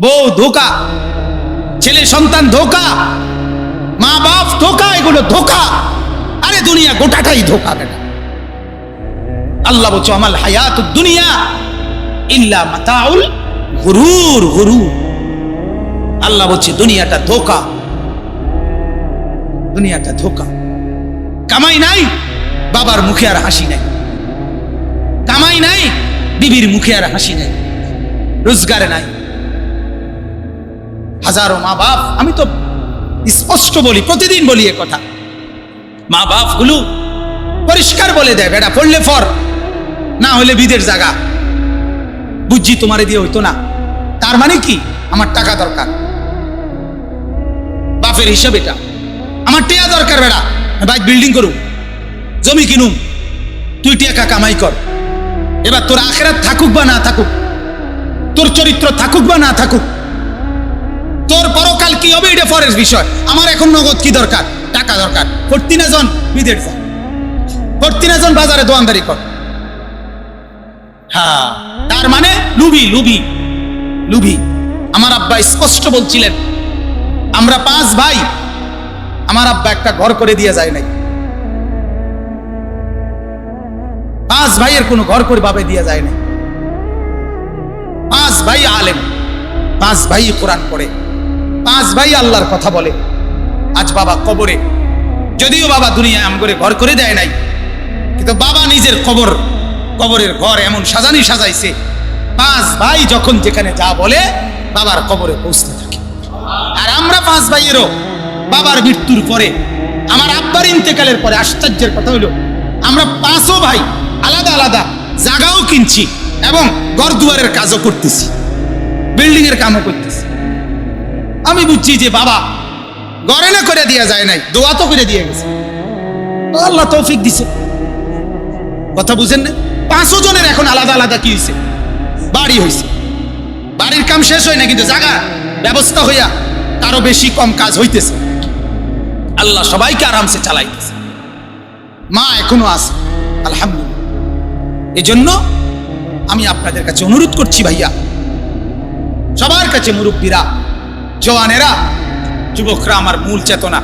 বউ ধোকা, ছেলে সন্তান ধোকা, মা বাপ ধোকা, এগুলো ধোকা। আরে দুনিয়া গোটাটাই ধোকা বেটা। আল্লাহ বলছে আমাল হায়াতুদ দুনিয়া ইল্লা মাতাউল গুরুর। গুরুর আল্লাহ বলছে দুনিয়াটা ধোকা, দুনিয়াটা ধোকা। কামাই নাই, বাবার মুখে আর হাসি নাই। কামাই নাই, বিবির মুখে আর হাসি নাই। রোজগার নাই। হাজারো মা বাপ, আমি তো স্পষ্ট বলি, প্রতিদিন বলি এ কথা, মা বাপ গুলো পরিষ্কার বলে দেয় বেটা পড়লে ফর, না হলে বিদের জায়গা। বুঝছি তোমারে দিয়ে হইতো না, তার মানে কি আমার টাকা দরকার। বাপের হিসাব এটা, আমার টিয়া দরকার বেটা, বাইক বিল্ডিং করুম, জমি কিনুম, তুই টাকা কামাই কর। এবার তোর আখিরাত থাকুক বা না থাকুক, তোর চরিত্র থাকুক বা না থাকুক, তোর পরকাল কি হবে এটা পরের বিষয়। আমার এখন নগদ কি দরকার? টাকা দরকার। ভর্তি না জন বিদের যা, ভর্তি না জন বাজারে দোয়ানদারি কর। হ্যাঁ, তার মানে লুবি লুবি লুবি। আমার আব্বা স্পষ্ট বলছিলেন, আমরা 5 ভাই, আমার আব্বা একটা ঘর করে দিয়ে যায় নাই। 5 ভাইয়ের কোনো ঘর করে ভাবে দিয়ে যায় নাই। 5 ভাই আলেম, 5 ভাই কোরআন পড়ে, 5 ভাই আল্লাহর কথা বলে। আজ বাবা কবরে, যদিও বাবা দুনিয়ায় আম করে ঘর করে দেয় নাই, কিন্তু বাবা নিজের কবরের ঘর এমন সাজানি সাজাইছে, 5 ভাই যখন যেখানে যা বলে বাবার কবরে পৌঁছতে থাকে। আর আমরা 5 ভাইয়েরও বাবার মৃত্যুর পরে, আমার আব্বার ইন্তেকালের পরে, আশ্চর্যের কথা হলো আমরা 5ও ভাই আলাদা আলাদা জায়গাও কিনছি এবং ঘর দুয়ারের কাজও করতেছি, বিল্ডিং এর কামও করতেছি। আমি বুঝছি যে বাবা ঘরে না করে দিয়া যায় নাই, দোয়া তো করে দিয়ে গেছে, আল্লাহ তৌফিক দিছে। কথা বুঝেন না? 5 জনের এখন আলাদা আলাদা কি হয়েছে? বাড়ি হয়েছে। বাড়ির কাম শেষ হয় না, কিন্তু জায়গা ব্যবস্থা হইয়া কারো বেশি কম কাজ হইতেছে। আল্লাহ সবাইকে আরামসে চালাইতেছে। মা এখনো আছে, আলহামদুলিল্লাহ। এজন্য আমি আপনাদের কাছে অনুরোধ করছি ভাইয়া, সবার কাছে, মুরব্বীরা, জওয়ানেরা, যুবকরা আমার মূল চেতনা,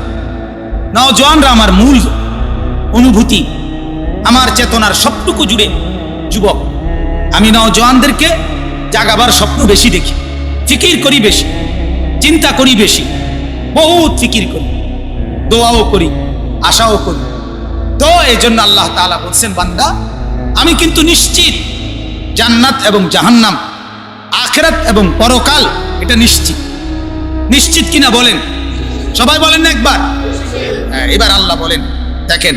নওজওয়ানরা আমার মূল অনুভূতি, আমার চেতনার সবটুকু জুড়ে যুবক। আমি নওজওয়ানদেরকে জাগাবার স্বপ্ন বেশি দেখি, ফিকির করি বেশি, চিন্তা করি বেশি, বহুত ফিকির করি, দোয়াও করি, আশাও করি। তো এই জন্য আল্লাহ তাআলা বলছেন, বান্দা আমি কিন্তু নিশ্চিত জান্নাত এবং জাহান্নাম, আখিরাত এবং পরকাল, এটা নিশ্চিত। নিশ্চিত কিনা বলেন? সবাই বলেন না একবার? এবার আল্লাহ বলেন, দেখেন,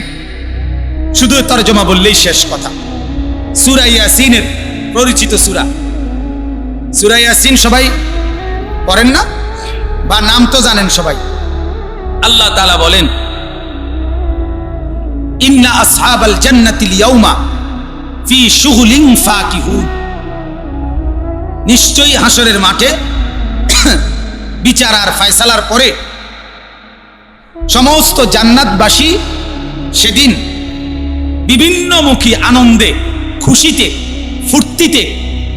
শুধু তরজমা বললেই শেষ কথা। সূরা ইয়াসিনের পরিচিত সূরা, সূরা ইয়াসিন সবাই পড়েন না, বা নাম তো জানেন সবাই। আল্লাহ তাআলা বলেন, ইন্না আসহাবাল জান্নাতিল ইয়াউমা ফি শুগলিন ফাকিহুন। নিশ্চয়ই হাসরের মাঠে বিচার আর ফয়সালার পরে সমস্ত জান্নাতবাসী সেদিন বিভিন্নমুখী আনন্দে, খুশিতে, ফুর্তিতে,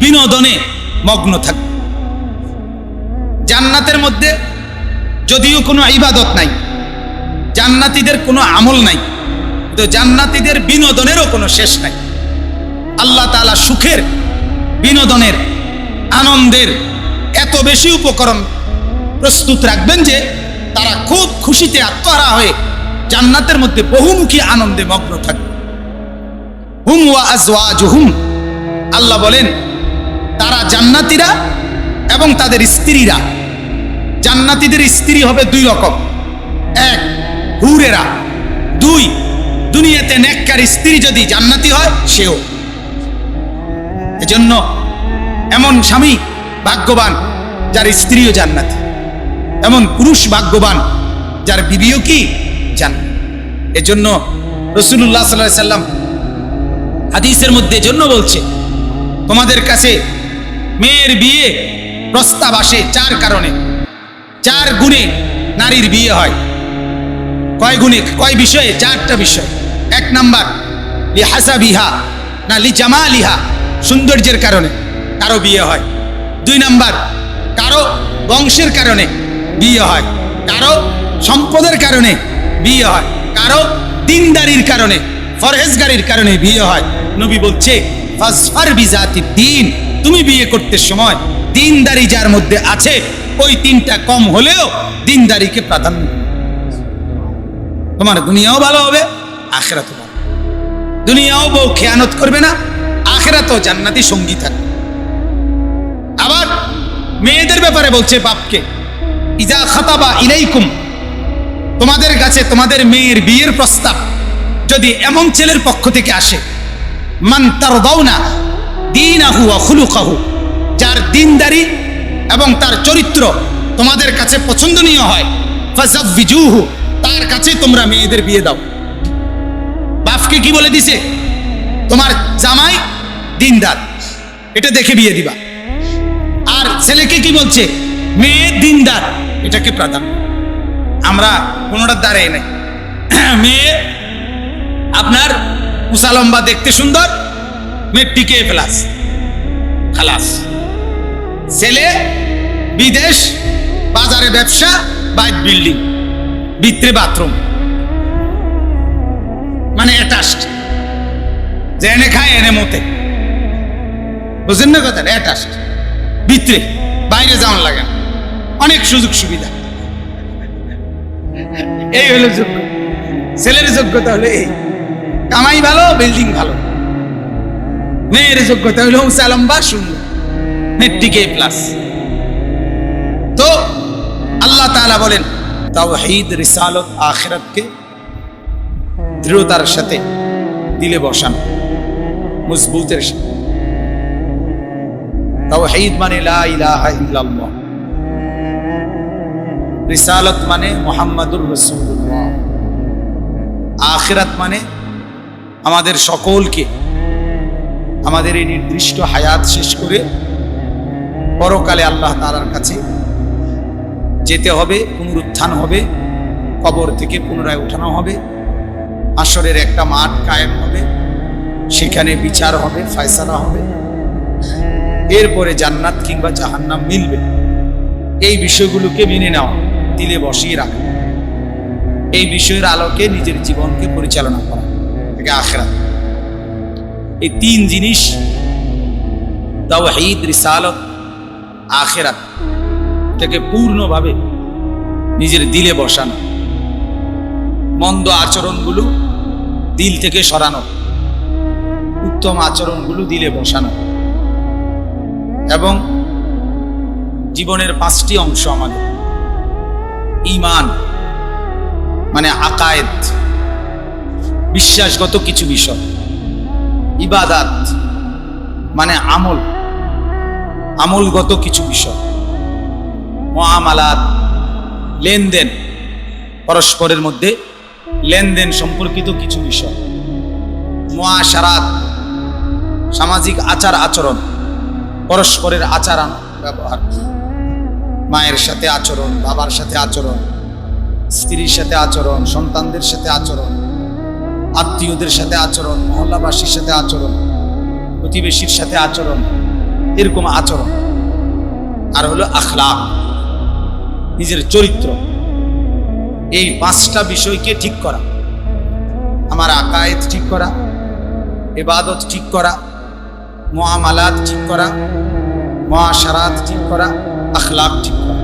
বিনোদনে মগ্ন থাকবে। জান্নাতের মধ্যে যদিও কোনো ইবাদত নাই, জান্নাতীদের কোনো আমল নাই, কিন্তু জান্নাতীদের বিনোদনেরও কোনো শেষ নাই। আল্লাহ তাআলা সুখের, বিনোদনের, আনন্দের এত বেশি উপকরণ প্রস্তুত রাখবেন যে তারা খুব খুশিতে আত্মহারা হয়ে জান্নাতের মধ্যে বহুমুখী আনন্দে মগ্ন থাকবে। হুম ওয়া আজওয়াজুহুম, আল্লাহ বলেন তারা জান্নাতীরা এবং তাদের স্ত্রীরা। জান্নাতীদের স্ত্রী হবে 2 রকম, 1 হুরেরা, 2 দুনিয়াতে নেককার স্ত্রী যদি জান্নাতি হয় সেও। এজন্য এমন স্বামী ভাগ্যবান যার স্ত্রীও জান্নাতি, এমন পুরুষ ভাগ্যবান যার বিবিও কি জান্নাত। এজন্য রাসূলুল্লাহ সাল্লাল্লাহু আলাইহি সাল্লাম হাদিসের মধ্যে জন্য বলছে, তোমাদের কাছে মেয়ের বিয়ে প্রস্তাব আসে 4 কারণে, 4 গুণে নারীর বিয়ে হয়। কয় গুণে, কয় বিষয়ে? 4টা বিষয়। 1 নাম্বার লিহাসাবিহা, না লিজামালিহা, সৌন্দর্যের কারণে কারো বিয়ে হয়। 2 নাম্বার কারো বংশের কারণে বিয়ে হয়, কারো সম্পদের কারণে বিয়ে হয়, কারো দিনদারির কারণে, ফরহেজগারির কারণে বিয়ে হয়। নবী বলছে ফাসফার বিজাতি দ্বীন, তুমি বিয়ে করতে সময় দিনদারি যার মধ্যে আছে ওই তিনটা কম হলেও দিনদারিকে প্রাধান্য দিবে। তোমার দুনিয়াও ভালো হবে, আখিরাতও ভালো। দুনিয়াও বউ খেয়ানত করবে না, আখিরাতেও জান্নাতি সঙ্গী থাকবে। আবার মেয়েদের ব্যাপারে বলছে বাপকে, ইজা খাতাবা ইলাইকুম, তোমাদের কাছে তোমাদের মেয়ের বিয়ের প্রস্তাব যদি এমন ছেলের পক্ষ থেকে আসে, মান তারদাউনা দীনাহু ওয়া খুলুকাহু, যার দিনদারি এবং তার চরিত্র তোমাদের কাছে পছন্দনীয় হয়, ফাযাওয়িজুহু, তার কাছে তোমরা মেয়েদের বিয়ে দাও। বাপকে কি বলে দিছে? তোমার জামাই দিনদার, এটা দেখে বিয়ে দিবা। আর ছেলেকে কি বলছে? মেয়ে দিনদার, এটাকে প্রাধান্য। আমরা কোনোটার দাঁড়াই নাই। মেয়ে আপনার উঁচা লম্বা, দেখতে সুন্দর, মেট্রিকে প্লাস, খালাস। ছেলে বিদেশ, বাজারে ব্যবসা, বাইক বিল্ডিং, ভিতরে বাথরুম, মানে অ্যাটাচড, যে এনে খায় এনে মতে, বুঝেন না কথা? অ্যাটাচড, ভিতরে, বাইরে যাওয়ার লাগে না, অনেক সুযোগ সুবিধা। এই হলো যোগ্য ছেলের যোগ্যতা, হলো এই কামাই ভালো, বিল্ডিং ভালো। মেয়ের যোগ্যতা হলো উঁচা লম্বা, সুন্দর, মেট্রিকে প্লাস। তো আল্লাহ তাআলা বলেন তাওহীদ, রিসালত, আখিরাতকে দৃঢ়তার সাথে দিলে বসানো, মজবুতের সাথে। তাওহীদ মানে লা ইলাহা ইল্লাল্লাহ, রিসালত মানে মুহাম্মাদুর রাসূলুল্লাহ, আখিরাত মানে আমাদের সকলকে আমাদের এই নির্দিষ্ট হায়াত শেষ করে পরকালে আল্লাহ তাআলার কাছে যেতে হবে, পুনরুত্থান হবে, কবর থেকে পুনরায় উঠানো হবে, হাশরের একটা মাঠ কায়েম হবে, সেখানে বিচার হবে, ফয়সালা হবে, এরপরে জান্নাত কিংবা জাহান্নাম মিলবে। এই বিষয়গুলোকে মেনে নেওয়া, দিলে বসিয়ে রাখা, এই বিষয়ের আলোকে নিজের জীবনকে পরিচালনা করা, এটাকে আখিরাত। এই তিন জিনিস, তাওহীদ, রিসালত, আখিরাত, এটাকে পূর্ণভাবে নিজের দিলে বসানো, মন্দ আচরণগুলো দিল থেকে সরানো, উত্তম আচরণগুলো দিলে বসানো। এবং জীবনের পাঁচটি অংশ আমাদের, ঈমান মানে আকায়েদ, বিশ্বাসগত কিছু বিষয়, ইবাদাত মানে আমল, আমলগত কিছু বিষয়, মুআমালাত লেনদেন, পরস্পরের মধ্যে লেনদেন সম্পর্কিত কিছু বিষয়, মুআশারাত সামাজিক আচার আচরণ, পরস্পরের আচার ব্যবহার, মায়ের সাথে আচরণ, বাবার সাথে আচরণ, স্ত্রীর সাথে আচরণ, সন্তানদের সাথে আচরণ, আত্মীয়দের সাথে আচরণ, মহল্লাবাসীর সাথে আচরণ, প্রতিবেশীর সাথে আচরণ, এরকম আচরণ। আর হলো আখলাক, নিজের চরিত্র। এই পাঁচটা বিষয়কে ঠিক করা, আমার আকায়েদ ঠিক করা, ইবাদত ঠিক করা, মুআমালাত ঠিক করা, মুআশারাত ঠিক করা, আখলাক ঠিক করা।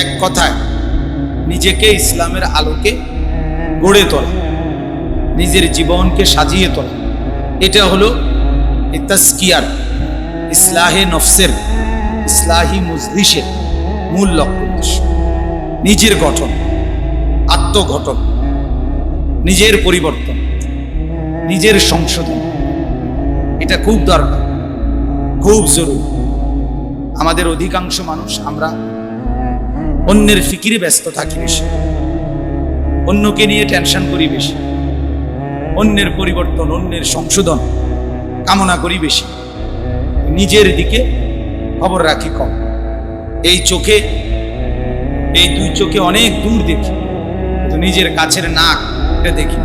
এক কথায় নিজেকে ইসলামের আলোকে গড়ে তোলা, নিজের জীবনকে সাজিয়ে তোলা। এটা হলো তাজকিয়ার, ইসলাহে নফসের, ইসলাহি মুজলিসের মূল লক্ষ্য উদ্দেশ্য। নিজের গঠন, আত্মঘটন, নিজের পরিবর্তন, নিজের সংশোধন, এটা খুব দরকার, খুব জরুরি। আমাদের অধিকাংশ মানুষ আমরা অন্যের ফিকিরে ব্যস্ত থাকি বেশি, অন্যকে নিয়ে টেনশন করি বেশি, অন্যের পরিবর্তন, অন্যের সংশোধন কামনা করি বেশি, নিজের দিকে খবর রাখি কম। এই চোখে, এই দুই চোখে অনেক দূর দেখি, কিন্তু নিজের কাছের নাক এটা দেখি।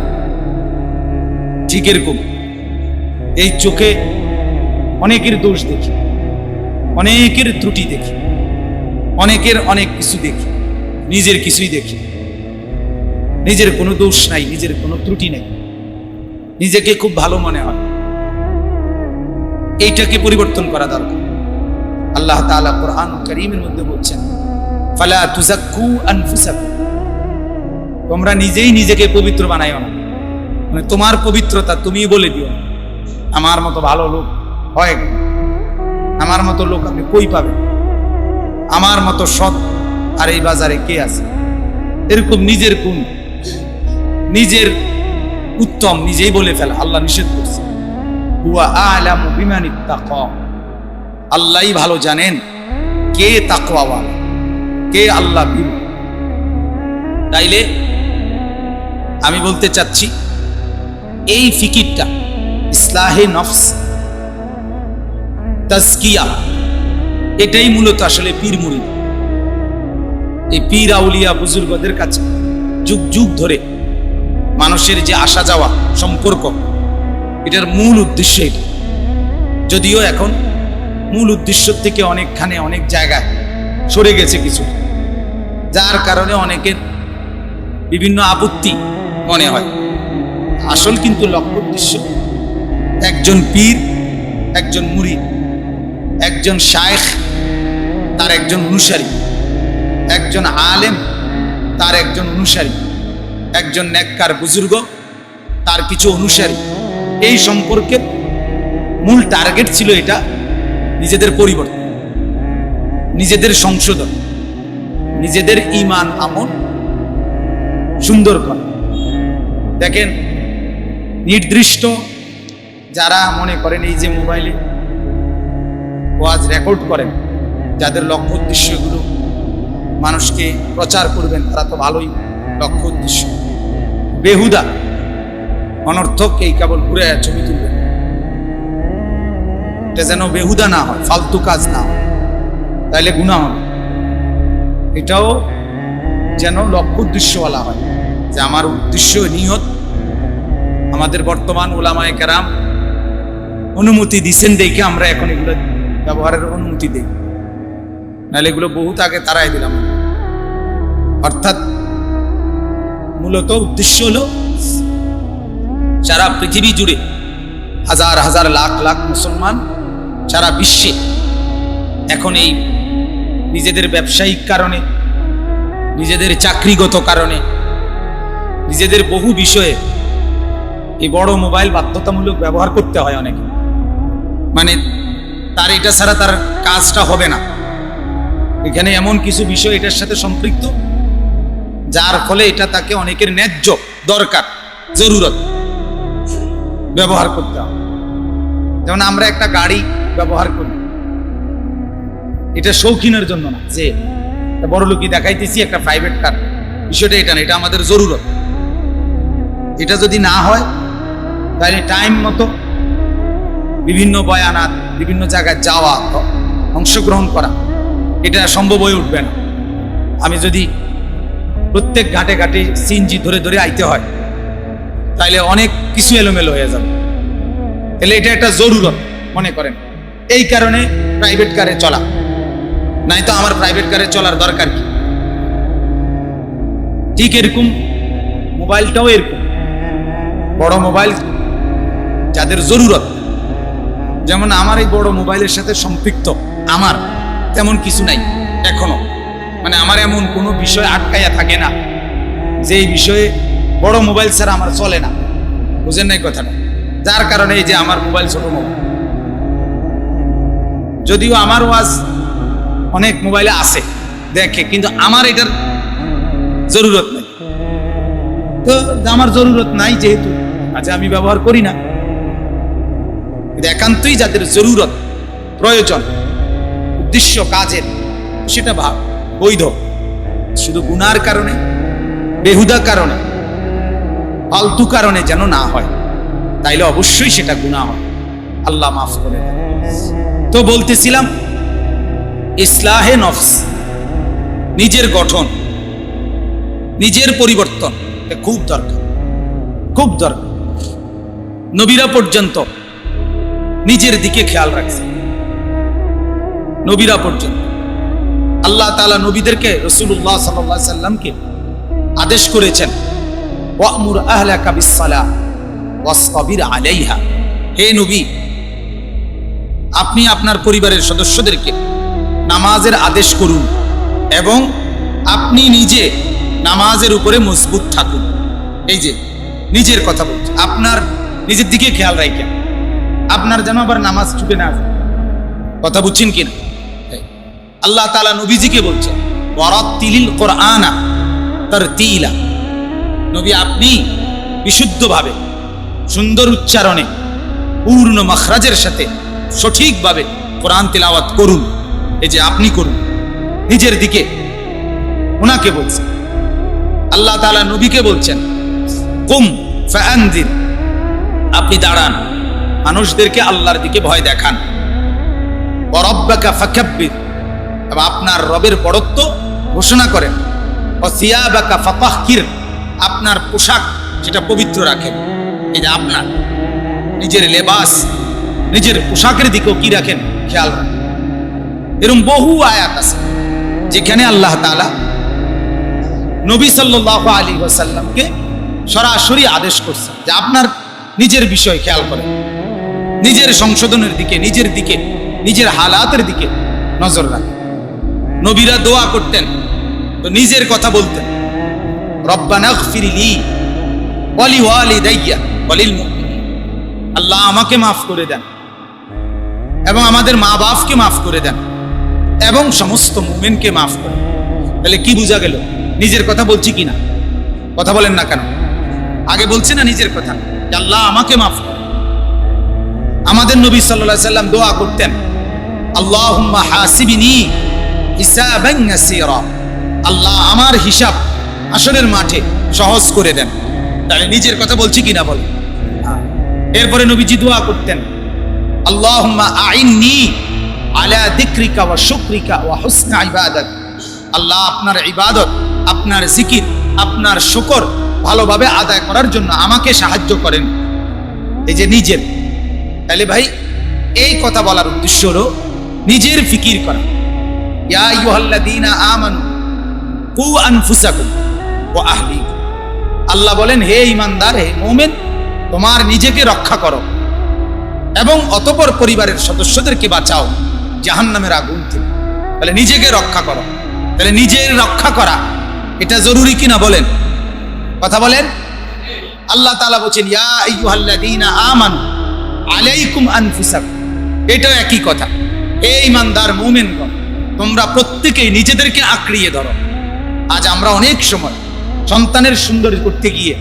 ঠিক এরকম এই চোখে অনেকের দোষ দেখি, অনেকের ত্রুটি দেখি, অনেকের অনেক কিছু দেখি, নিজের কিছুই দেখি, নিজের কোনো দোষ নাই, নিজের কোনো ত্রুটি নেই, নিজেকে খুব ভালো মনে হয়। এইটাকে পরিবর্তন করা দরকার। আল্লাহ তাআলা কোরআন কারীমের মধ্যে বলছেন, ফালা তুযাক্কু আনফুসাকুম, তোমরা নিজেই নিজেকে পবিত্র বানাইও না, মানে তোমার পবিত্রতা তুমি বলে দিও। আমার মতো ভালো লোক হয়, আমার মতো লোক আপনি কই পাবেন, আমার মতো সৎ আর এই বাজারে কে আছে? এরকম নিজের গুণ, নিজের উত্তম নিজেই বলে ফেলা আল্লাহ নিষেধ করছে। হুয়া আ'লামু বিমান ইত্তাকা, আল্লাহই ভালো জানেন কে তাকওয়াওয়ালা, কে আল্লাহ ভীরু। তাইলে আমি বলতে চাচ্ছি এই ফিকিরটা ইসলাহে নফস, তাজকিয়া, এটাই মূলত আসলে পীর মুরিদ, এই পীর আউলিয়া বুজুর্গদের কাছে যুগ যুগ ধরে মানুষের যে আসা যাওয়া সম্পর্ক, এটার মূল উদ্দেশ্য এটা। যদিও এখন মূল উদ্দেশ্য থেকে অনেকখানে অনেক জায়গায় সরে গেছে কিছু, যার কারণে অনেকের বিভিন্ন আপত্তি মনে হয়। আসল কিন্তু লক্ষ্য উদ্দেশ্য একজন পীর, একজন মুরিদ, একজন শায়েখ তার একজন অনুসারী, একজন আলেম তার একজন অনুসারী, একজন নেককার বুজুর্গ তার কিছু অনুসারী। এই সম্পর্কের মূল টার্গেট ছিল এটা, নিজেদের পরিবর্তন, নিজেদের সংশোধন, নিজেদের ঈমান আমল সুন্দর করা। দেখেন, নির্দিষ্ট যারা মনে করেন এই যে মোবাইলে ওয়াজ রেকর্ড করেন, যাদের লক্ষ্য উদ্দেশ্যগুলো মানুষকে প্রচার করবেন, তারা তো ভালোই লক্ষ্য উদ্দেশ্য। বেহুদা অনর্থক এই কেবল ঘুরে ছবি তুলবেন, এটা যেন বেহুদা না হয়, ফালতু কাজ না হয়, তাইলে গুনাহ হবে। এটাও যেন লক্ষ্য উদ্দেশ্যওয়ালা হয়, যে আমার উদ্দেশ্য নিয়ত আমাদের বর্তমান উলামায়ে কেরাম অনুমতি দিচ্ছেন দেখে আমরা এখন এগুলো ব্যবহারের অনুমতি দেই, নাহলে এগুলো বহুত আগে তারাই দিলাম। অর্থাৎ মূলত উদ্দেশ্য হলো সারা পৃথিবী জুড়ে হাজার হাজার লাখ লাখ মুসলমান সারা বিশ্বে এখন এই নিজেদের ব্যবসায়িক কারণে, নিজেদের চাকরিগত কারণে, নিজেদের বহু বিষয়ে এই বড় মোবাইল বাধ্যতামূলক ব্যবহার করতে হয় অনেকে, মানে তার এটা ছাড়া তার কাজটা হবে না। এখানে এমন কিছু বিষয় এটার সাথে সম্পৃক্ত, যার ফলে এটা তাকে অনেকের ন্যায্য দরকার, জরুরত ব্যবহার করতে হবে। যেমন আমরা একটা গাড়ি ব্যবহার করি, এটা শৌখিনের জন্য না যে বড় লোকই দেখাইতেছি একটা প্রাইভেট কার, বিষয়টা এটা না, এটা আমাদের জরুরত। এটা যদি না হয় তাহলে টাইম মতো বিভিন্ন বয়ানাত, বিভিন্ন জায়গায় যাওয়া, অংশগ্রহণ করা, এটা সম্ভব হয়ে উঠবে না। আমি যদি প্রত্যেক ঘাটে ঘাটে সিএনজি ধরে ধরে আইতে হয়, তাইলে অনেক কিছু এলোমেলো হয়ে যাবে। তাহলে এটা একটা জরুরত মনে করেন, এই কারণে প্রাইভেট কারে চলা, নাই তো আমার প্রাইভেট কারে চলার দরকার কি? ঠিক এরকম মোবাইলটাও এরকম, বড় মোবাইল যাদের জরুরত, যেমন আমার এই বড় মোবাইলের সাথে সম্পৃক্ত আমার তেমন কিছু নাই এখনো, মানে আমার এমন কোনো বিষয় আটকাইয়া থাকে না যে এই বিষয়ে বড় মোবাইল ছাড়া আমার চলে না, বুঝেন নাই কথাটা? যার কারণে এই যে আমার মোবাইল ছোট মোবাইল, যদিও আমার ওয়াজ অনেক মোবাইলে আছে দেখে, কিন্তু আমার এটার জরুরত নেই। তো আমার জরুরত নাই যেহেতু, আচ্ছা আমি ব্যবহার করি না। কিন্তু একান্তই যাদের জরুরত, প্রয়োজন, উদ্দেশ্য কাজের, সেটা বৈধ, শুধু গুনার কারণে, বেহুদা কারণে, ফালতু কারণে যেন না হয়, তাইলে অবশ্যই সেটা গুনাহ হয়, আল্লাহ মাফ করে দেন। তো বলতেছিলাম ইসলাহে নফস, নিজের গঠন, নিজের পরিবর্তন খুব দরকার, খুব দরকার। নবীরা পর্যন্ত নিজের দিকে খেয়াল রাখছে, নবীরা পর্যন্ত। আল্লাহ তাআলা নবীদেরকে, রাসূলুল্লাহ সাল্লাল্লাহু আলাইহি সাল্লামকে আদেশ করেছেন, ওয়া'মুর আহলাকা বিস-সালাহ ওয়াসতাবির আলাইহা। হে নবী, আপনি আপনার পরিবারের সদস্যদেরকে নামাজের আদেশ করুন এবং আপনি নিজে নামাজের উপরে মজবুত থাকুন। এই যে নিজের কথা বলছে, আপনার নিজের দিকে খেয়াল রাখেন, আপনার যেন আবার নামাজ ছুটে না যায়। কথা বুঝছেন কিনা? আল্লাহ তাআলা নবীজিকে বলছেন, ওয়ারাত্তিলিল কুরআনা তারতিলা। নবী, আপনি বিশুদ্ধভাবে, সুন্দর উচ্চারণে, পূর্ণ মাখরাজের সাথে সঠিকভাবে কোরআন তিলাওয়াত করুন। এই যে আপনি করুন, নিজের দিকে ওনাকে বলছেন। আল্লাহ তাআলা নবীকে বলছেন, কুম ফাআনজির, আপনি দাঁড়ান, মানুষদেরকে আল্লাহর দিকে ভয় দেখান। ওয়া রাব্বাকা ফাকাব্বির, এবং আপনার রবের বড়ত্ব ঘোষণা করেন। ওয়া সিয়াবাকা ফাতাহহির, আপনার পোশাক সেটা পবিত্র রাখেন। এই যে আপনার নিজের লেবাস, নিজের পোশাকের দিকেও কি রাখেন, খেয়াল রাখেন। এরকম বহু আয়াত আছে যেখানে আল্লাহ তাআলা নবী সাল্লাল্লাহু আলাইহি ওয়াসাল্লামকে সরাসরি আদেশ করছেন যে আপনার নিজের বিষয় খেয়াল করেন, নিজের সংশোধনের দিকে, নিজের দিকে, নিজের হালাতের দিকে নজর রাখেন। নবীরা দোয়া করতেন তো নিজের কথা বলতেন, রব্বানা গফির লি ওয়া লিওয়ালিদাইয়া ওয়া লিল মুমিনিন। আল্লাহ আমাকে মাফ করে দেন এবং আমাদের মা বাপকে মাফ করে দেন এবং সমস্ত মুমিনকে মাফ করেন। তাহলে কি বোঝা গেল? নিজের কথা বলছি কিনা? কথা বলেন না কেন? আগে বলছি না নিজের কথা, যে আল্লাহ আমাকে মাফ করেন। আমাদের নবী সাল্লাল্লাহু আলাইহি সাল্লাম দোয়া করতেন, আল্লাহুম্মা হাসিবনি হিসাবান ইয়াসীরা। আল্লাহ আমার হিসাব হাসরের মাঠে সহজ করে দেন। তাহলে নিজের কথা বলছি কিনা বলেন? এরপরে নবীজি দোয়া করতেন, আল্লাহুম্মা আইন্নি আলা যিকরিকা ওয়া শুকরিকা ওয়া হুসনি ইবাদাত। আল্লাহ আপনার ইবাদত, আপনার জিকির, আপনার শুকর ভালোভাবে আদায় করার জন্য আমাকে সাহায্য করেন। এই যে নিজের, তাহলে ভাই এই কথা বলার উদ্দেশ্য হলো নিজের ফিকির করা। ইয়া আইয়ুহাল্লাযীনা আমানু কু আনফুসাকুম ওয়া আহলিকুম। আল্লাহ বলেন, হে ঈমানদার, হে মুমিন, তোমার নিজেকে রক্ষা করো এবং অতঃপর পরিবারের সদস্যদেরকে বাঁচাও জাহান্নামের আগুন থেকে। তাহলে নিজেকে রক্ষা করো। তাহলে নিজের রক্ষা করা এটা জরুরি কিনা বলেন? কথা বলেন। আল্লাহ তাআলা বলেন, ইয়া আইয়ুহাল্লাযীনা আমানু আলাইকুম আনফুসাকুম। এটাও একই কথা। হে ঈমানদার মুমিনগণ, তোমরা প্রত্যেকেই নিজেদেরকে আঁকড়িয়ে ধরো। আজ আমরা অনেক সময় সন্তানের সুন্দর করতে গিয়ে,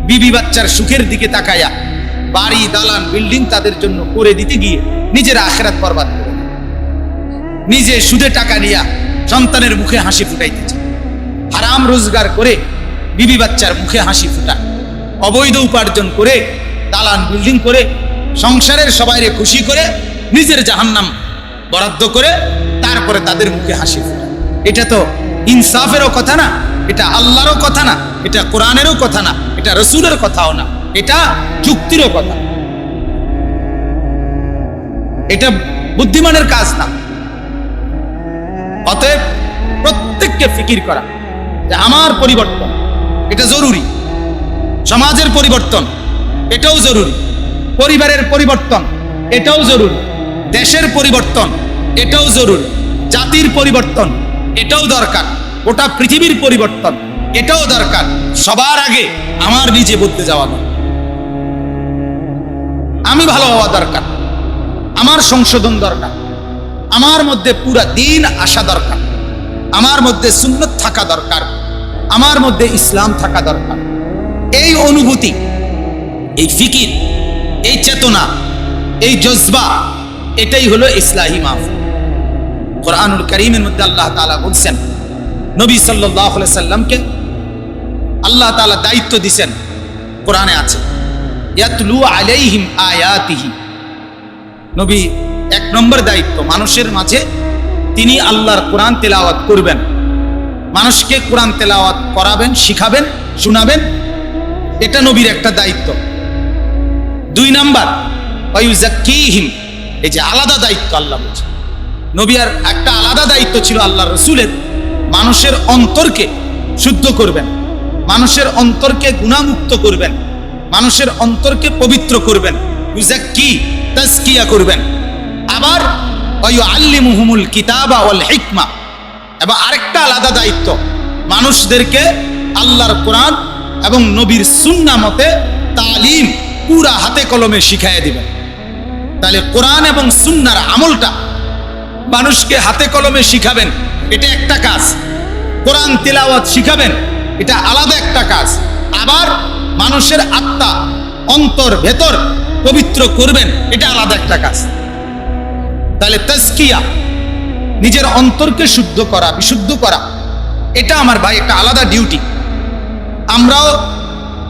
বিবি বাচ্চার সুখের দিকে তাকায়া, বাড়ি দালান বিল্ডিং তাদের জন্য করে দিতে গিয়ে নিজের আখিরাত বরবাদ করে, নিজে সুদে টাকা নিয়া সন্তানের মুখে হাসি ফুটাইতেছে, হারাম রোজগার করে বিবি বাচ্চার মুখে হাসি ফুটা, অবৈধ উপার্জন করে দালান বিল্ডিং করে সংসারের সবাইকে খুশি করে নিজের জাহান্নাম বরাদ্দ করে তারপরে তাদের মুখে হাসি ফুটা। এটা তো ইনসাফেরও কথা না, এটা আল্লাহরও কথা না, এটা কোরআনেরও কথা না, এটা রাসূলের কথাও না, এটা যুক্তিরও কথা, এটা বুদ্ধিমানের কাজ না। অতএব প্রত্যেককে ফিকির করা যে আমার পরিবর্তন এটা জরুরি, সমাজের পরিবর্তন এটাও জরুরি, পরিবারের পরিবর্তন এটাও জরুরি, দেশের পরিবর্তন এটাও জরুরি, জাতির পরিবর্তন এটাও দরকার, গোটা পৃথিবীর পরিবর্তন এটাও দরকার। সবার আগে আমার নিজে বদলে যাওয়া দরকার, আমি ভালো হওয়া দরকার, আমার সংশোধন দরকার, আমার মধ্যে পুরা দিন আসা দরকার, আমার মধ্যে সুন্নত থাকা দরকার, আমার মধ্যে ইসলাম থাকা দরকার। এই অনুভূতি, এই ফিকির, এই চেতনা, এই জজবা, এটাই হলো ইসলাহি মাহফিল। কোরআনুল কারীমের মধ্যে আল্লাহ তাআলা বলছেন, নবী সাল্লাল্লাহু আলাইহি সাল্লামকে আল্লাহ তাআলা দায়িত্ব দিয়েছেন, কোরআনে আছে, ইয়াতলু আলাইহিম আয়াতিহি। নবী এক নম্বর দায়িত্ব, মানুষের মাঝে তিনি আল্লাহর কোরআন তেলাওয়াত করবেন, মানুষকে কোরআন তেলাওয়াত করাবেন, শিখাবেন, শোনাবেন, এটা নবীর একটা দায়িত্ব। দুই নাম্বার, ওয়ায়ুযাক্কিহিম, এই যে আলাদা দায়িত্ব আল্লাহ বলছেন, নবী আর একটা আলাদা আলাদা দায়িত্ব ছিল আল্লাহ রসুলের, মানুষের অন্তরকে শুদ্ধ করবেন, মানুষের অন্তরকে গুনাহমুক্ত করবেন, মানুষের অন্তরকে পবিত্র করবেন, ইউজাক্কি তাজকিয়া করবেন। আবার ওয়ায়ুআল্লিমুহুমুল কিতাবা ওয়াল হিকমা, এবং আরেকটা আলাদা দায়িত্ব, মানুষদেরকে আল্লাহর কোরআন এবং নবীর সুন্নাহ মতে তালিম পুরা হাতে কলমে শিখাইয়া দিবেন। তাহলে কোরআন এবং সুন্নাহর আমলটা মানুষকে হাতে কলমে শিখাবেন, এটা একটা কাজ। কোরআন তিলাওয়াত শিখাবেন, এটা আলাদা একটা কাজ। আবার মানুষের আত্মা, অন্তর, ভেতর পবিত্র করবেন, এটা আলাদা একটা কাজ। তাহলে তাজকিয়া, নিজের অন্তরকে শুদ্ধ করা, বিশুদ্ধ করা, এটা আমার ভাই একটা আলাদা ডিউটি। আমরাও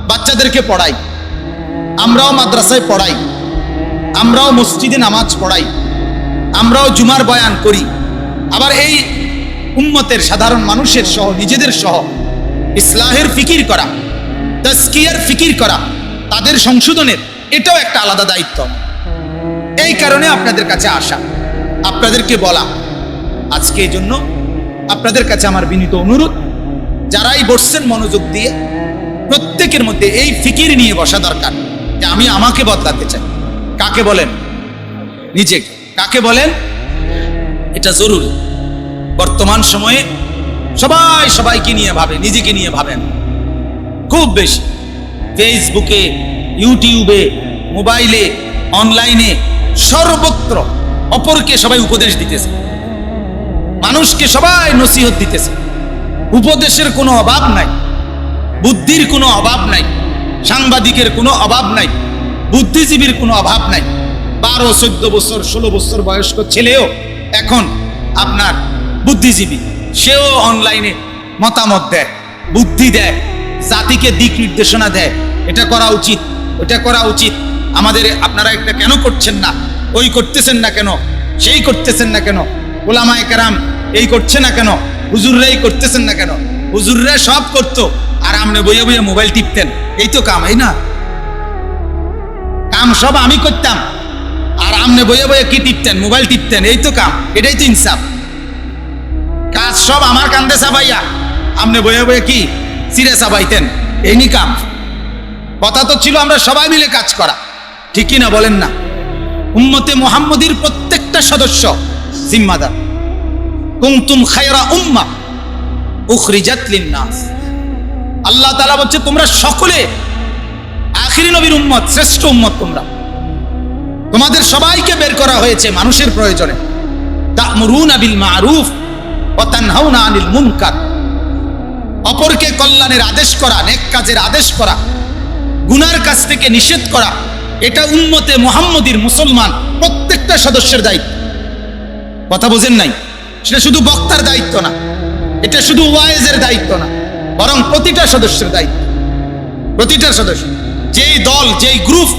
বাচ্চাদেরকে পড়াই, আমরাও মাদ্রাসায় পড়াই, আমরাও মসজিদে নামাজ পড়াই, আমরাও জুমার বয়ান করি। আবার এই উম্মতের সাধারণ মানুষের সহ নিজেদের সহ ইসলাহের ফিকির করা, তাজকিয়ার ফিকির করা, তাদের সংশোধনের, এটাও একটা আলাদা দায়িত্ব। এই কারণে আপনাদের কাছে আসা, আপনাদেরকে বলা। আজকে এই জন্য আপনাদের কাছে আমার বিনীত অনুরোধ, যারাই বসছেন মনোযোগ দিয়ে, প্রত্যেকের মধ্যে এই ফিকির নিয়ে বসা দরকার যে আমি আমাকে বদলাতে চাই। কাকে বলেন? নিজেকে। কাকে বলেন? এটা জরুরি। বর্তমান সময়ে সবাই সবাইকে নিয়ে ভাবে, নিজেকে নিয়ে ভাবেন খুব বেশি। ফেসবুকে, ইউটিউবে, মোবাইলে, অনলাইনে, সর্বত্র অপরকে সবাই উপদেশ দিতেছে, মানুষকে সবাই নসিহত দিতেছে। উপদেশের কোনো অভাব নাই, বুদ্ধির কোনো অভাব নাই, সাংবাদিকের কোনো অভাব নাই, বুদ্ধিজীবীর কোনো অভাব নাই। 12, 14 বছর, 16 বছর বয়স্ক ছেলেও এখন আপনার বুদ্ধিজীবী, সেও অনলাইনে মতামত দেয়, বুদ্ধি দেয়, জাতিকে দিক নির্দেশনা দেয়, এটা করা উচিত, ওটা করা উচিত, আমাদের আপনারা এটা কেন করছেন না, ওই করতেছেন না কেন, সেই করতেছেন না কেন, ওলামায়ে কেরাম এই করছে না কেন, হুজুররাই করতেছেন না কেন। হুজুররা সব করতো আর আমনে বইয়ে বইয়ে মোবাইল টিপতেন, এই তো কাম, এই না? কাম সব আমি করতাম আর আমনে বইয়ে বইয়ে কি টিপতেন? মোবাইল টিপতেন, এই তো কাম, এটাই তো ইনসাফ। কাজ সব আমার কান্দে চাবাইয়া আমনে বইয়ে বইয়ে কি চিরে চাবাইতেন, এই নি কাম। কথা তো ছিল আমরা সবাই মিলে কাজ করা, ঠিক কি না বলেন না? উম্মতে মুহাম্মদীর প্রত্যেকটা সদস্য জিম্মাদার। কুনতুম খায়রা উম্মাহ উখরিজাত লিন-নাস। আল্লাহ তাআলা বলছে তোমরা সকলে আখিরি নবীর উম্মত, শ্রেষ্ঠ উম্মত তোমরা। তোমাদের সবাইকে বের করা হয়েছে মানুষের প্রয়োজনে। তা'মুরুনা বিল মা'রুফ ওয়া তানহাউনা আনিল মুনকার। অপরকে কল্যাণের আদেশ করা, নেক কাজের আদেশ করা, গুনার কাজ থেকে নিষেধ করা, এটা উম্মতে মুহাম্মদীর মুসলমান প্রত্যেকটা সদস্যের দায়িত্ব। কথা বোঝেন নাই? সেটা শুধু বক্তার দায়িত্ব না, এটা শুধু ওয়াইজের দায়িত্ব না, বরং প্রতিটা সদস্যের দায়িত্ব। প্রতিটা সদস্য, যেই দল, যেই গ্রুপ,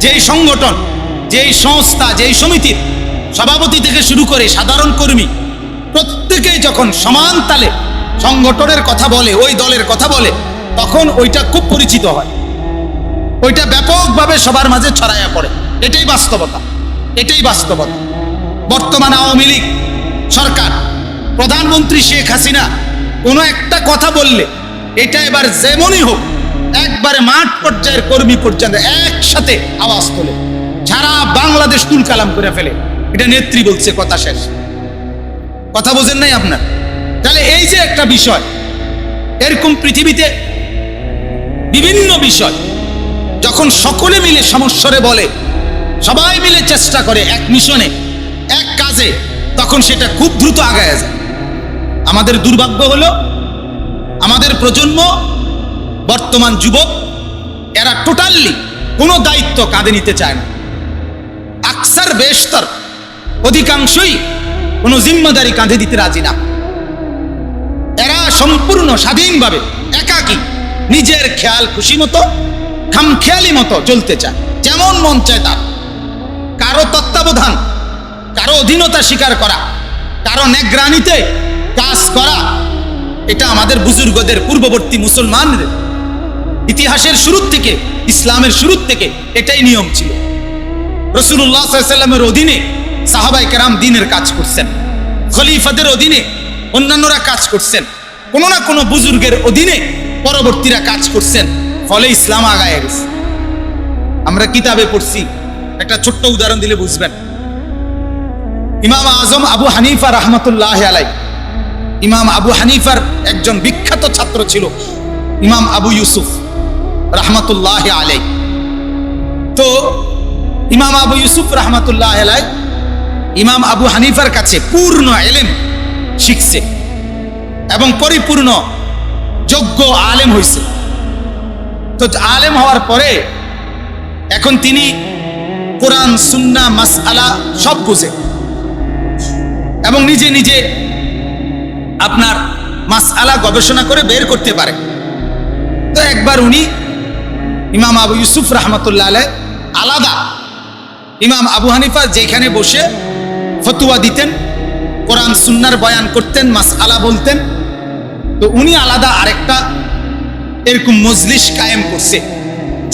যেই সংগঠন, যেই সংস্থা, যেই সমিতির সভাপতি থেকে শুরু করে সাধারণ কর্মী, প্রত্যেকেই যখন সমান তালে সংগঠনের কথা বলে, ওই দলের কথা বলে, তখন ওইটা খুব পরিচিত হয়, ওইটা ব্যাপকভাবে সবার মাঝে ছড়াইয়া পড়ে। এটাই বাস্তবতা, এটাই বাস্তবতা। বর্তমান আওয়ামী লীগ সরকার, প্রধানমন্ত্রী শেখ হাসিনা কোনো একটা কথা বললে এটা এবার যেমনই হোক একবারে মাঠ পর্যায়ের কর্মী পর্যন্ত একসাথে আওয়াজ তোলে, সারা বাংলাদেশ তুলকালাম করে ফেলে। এটা নেত্রী বলছে, কথা শেষ। কথা বোঝেন নাই আপনার? তাহলে এই যে একটা বিষয়, এরকম পৃথিবীতে বিভিন্ন বিষয় যখন সকলে মিলে সমস্যারে বলে, সবাই মিলে চেষ্টা করে এক মিশনে, এক কাজে, তখন সেটা খুব দ্রুত আগায় যায়। আমাদের দুর্ভাগ্য হলো আমাদের প্রজন্ম, বর্তমান যুবক, এরা টোটালি কোনো দায়িত্ব কাঁধে নিতে চায় না। আকসার বেশতর, অধিকাংশই কোনো জিম্মাদারি কাঁধে দিতে রাজি না। এরা সম্পূর্ণ স্বাধীনভাবে একাকী নিজের খেয়াল খুশি মতো, খামখেয়ালি মতো চলতে চায়, যেমন মন চায় তার। কারো তত্ত্বাবধান, কারো অধীনতা স্বীকার করা, কারো নেগরানিতে কাজ করা, এটা আমাদের বুজুর্গদের, পূর্ববর্তী মুসলমানদের ইতিহাসের শুরু থেকে, ইসলামের শুরু থেকে এটাই নিয়ম ছিল। রাসূলুল্লাহ সাল্লাল্লাহু আলাইহি ওয়াসাল্লামের অধীনে সাহাবায়ে কেরাম দ্বীনের কাজ করছেন, খলিফাদের অধীনে অন্যান্যরা কাজ করছেন, কোনো না কোনো বুজুর্গের অধীনে পরবর্তীরা কাজ করছেন, ফলে ইসলাম আগায় গেছে। আমরা কিতাবে পড়ছি, একটা ছোট্ট উদাহরণ দিলে বুঝবেন। ইমাম আজম আবু হানিফা রহমতুল্লাহ আলাই, ইমাম আবু হানিফার একজন বিখ্যাত ছাত্র ছিল ইমাম আবু ইউসুফ রহমতুল্লাহ আলাই। তো ইমাম আবু ইউসুফ রহমতুল্লাহ আলাই ইমাম আবু হানিফার কাছে পূর্ণ ইলম শিখছে এবং পরিপূর্ণ যোগ্য আলেম হয়েছে। তো আলেম হওয়ার পরে এখন তিনি কোরআন সুন্নাহ মাসআলা সব বুঝে এবং নিজে নিজে আপনার মাসআলা গবেষণা করে বের করতে পারে। তো একবার উনি ইমাম আবু ইউসুফ রহমতুল্লাহ আলাই আলাদা ইমাম আবু হানিফা যেখানে বসে ফতোয়া দিতেন, কোরআন সুন্নাহর বয়ান করতেন, মাসআলা বলতেন, তো উনি আলাদা আরেকটা এরকম মজলিস কায়েম করছে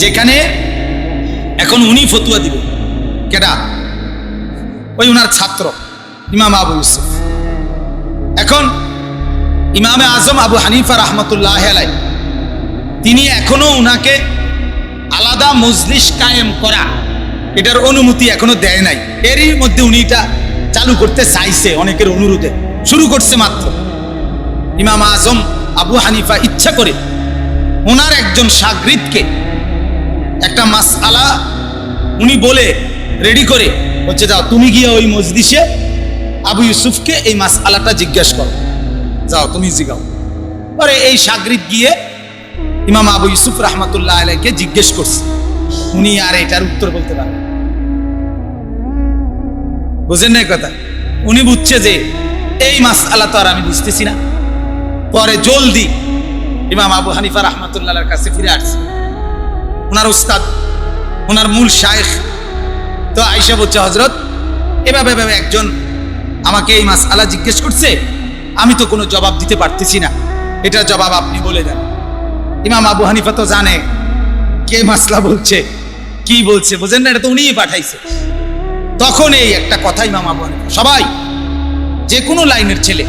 যেখানে এখন উনি ফতোয়া দিবেন। কেডা? ওই উনার ছাত্র ইমাম আবু ইউসুফ। এখন ইমামে আজম আবু হানিফা রহমতুল্লাহ আলাই তিনি এখনো উনাকে আলাদা মজলিস কায়েম করা এটার অনুমতি এখনো দেয় নাই। এরই মধ্যে উনি এটা চালু করতে চাইছে, অনেকের অনুরোধে শুরু করছে মাত্র। ইমাম আজম আবু হানিফা ইচ্ছা করে ওনার একজন শাগরিদকে একটা মাসআলা উনি বলে রেডি করে হচ্ছে, যাও তুমি গিয়ে ওই মজলিসে আবু ইউসুফকে এই মাসআলাটা জিজ্ঞাসা করো, যাও তুমি জিগাও। পরে এই শাগরিদ গিয়ে ইমাম আবু ইউসুফ রহমতুল্লাহ আলাইকে জিজ্ঞেস করছে, উনি আর এটার উত্তর বলতে পারেন। বুঝেন না কথা? উনি বুঝছে যে এই মাসআলা তো আর আমি বুঝতেছি না। পরে জলদি ইমাম আবু হানিফা রহমতুল্লাহর কাছে ফিরে আসছে, ওনার উস্তাদ, ওনার মূল শায়েখ। তো আয়েশা বলছে, হযরত এভাবে একজন আমাকে এই মাসআলা জিজ্ঞেস করছে, আমি তো কোনো জবাব দিতে পারতেছি না, এটার জবাব আপনি বলে দেন। ইমাম আবু হানিফা তো জানে কে মাসলা বলছে, কি বলছে, বুঝেন না? এটা তো উনিই পাঠাইছে। তখন এই একটা কথা ইমাম আবু হানিফা, সবাই যে কোনো লাইনের ছেলে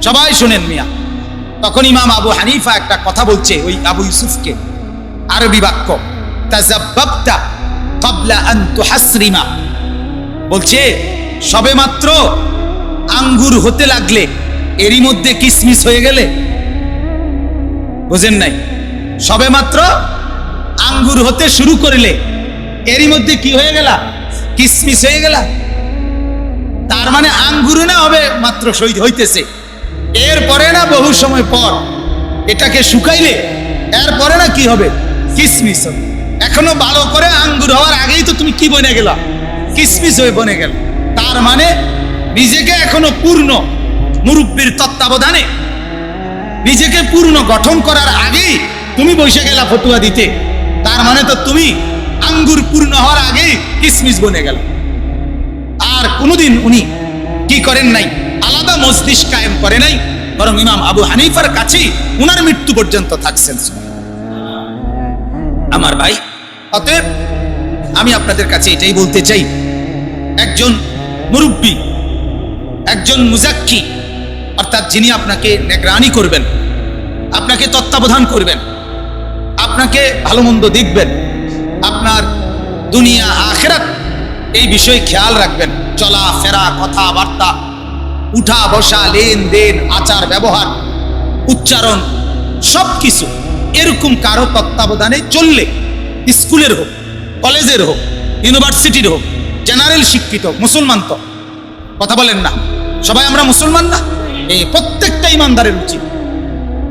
সবাই শোনেন মিয়া, তখন ইমাম আবু হানিফা একটা কথা বলছে ওই আবু ইউসুফকে, আরবি বাক্য, তাজাব্বাবতা ক্বাবলা আন তুহাসরিমা, বলছে সবে মাত্র আঙ্গুর হতে লাগলে এরই মধ্যে কিসমিস হয়ে গেলে। বুঝেন নাই? সবে মাত্র আঙ্গুর হতে শুরু করলে এরই মধ্যে কি হয়ে গেল? কিসমিস হয়ে গেল। তার মানে আঙ্গুর না হবে মাত্র শহীদ হইতেছে, এরপরে না বহু সময় পর এটাকে শুকাইলে এরপরে না কি হবে? কিসমিস হবে। এখনো ভালো করে আঙ্গুর হওয়ার আগেই তো তুমি কি বনে গেল? কিসমিস হয়ে বনে গেল। তার মানে নিজেকে এখনো পূর্ণ মুরব্বির তত্ত্বাবধানে নিজেকে পূর্ণ গঠন করার আগেই তুমি বসে গেলা ফতোয়া দিতে। তার মানে তো তুমি আঙ্গুর পূর্ণ হওয়ার আগেই কিসমিস বনে গেল। আর কোনোদিন উনি কি করেন নাই? আলাদা মজলিস কায়েম করে নাই, বরং ইমাম আবু হানিফার কাছেই উনার মৃত্যু পর্যন্ত থাকছেন। আমার ভাই, অতএব আমি আপনাদের কাছে এটাই বলতে চাই, একজন মুরব্বী, একজন মুজাক্কি, অর্থাৎ যিনি আপনাকে নিগরানি করবেন, আপনাকে তত্ত্বাবধান করবেন, আপনাকে ভালো মন্দ দেখবেন, আপনার দুনিয়া আখিরাত এই বিষয়ে খেয়াল রাখবেন, চলাফেরা, কথাবার্তা, উঠা বসা, লেনদেন, আচার ব্যবহার, উচ্চারণ, সব কিছু এরকম কারো তত্ত্বাবধানে চললে, স্কুলের হোক, কলেজের হোক, ইউনিভার্সিটির হোক, জেনারেল শিক্ষিত মুসলমান, তো কথা বলেন না, সবাই আমরা মুসলমান না? এই প্রত্যেকটা ইমানদারের উচিত,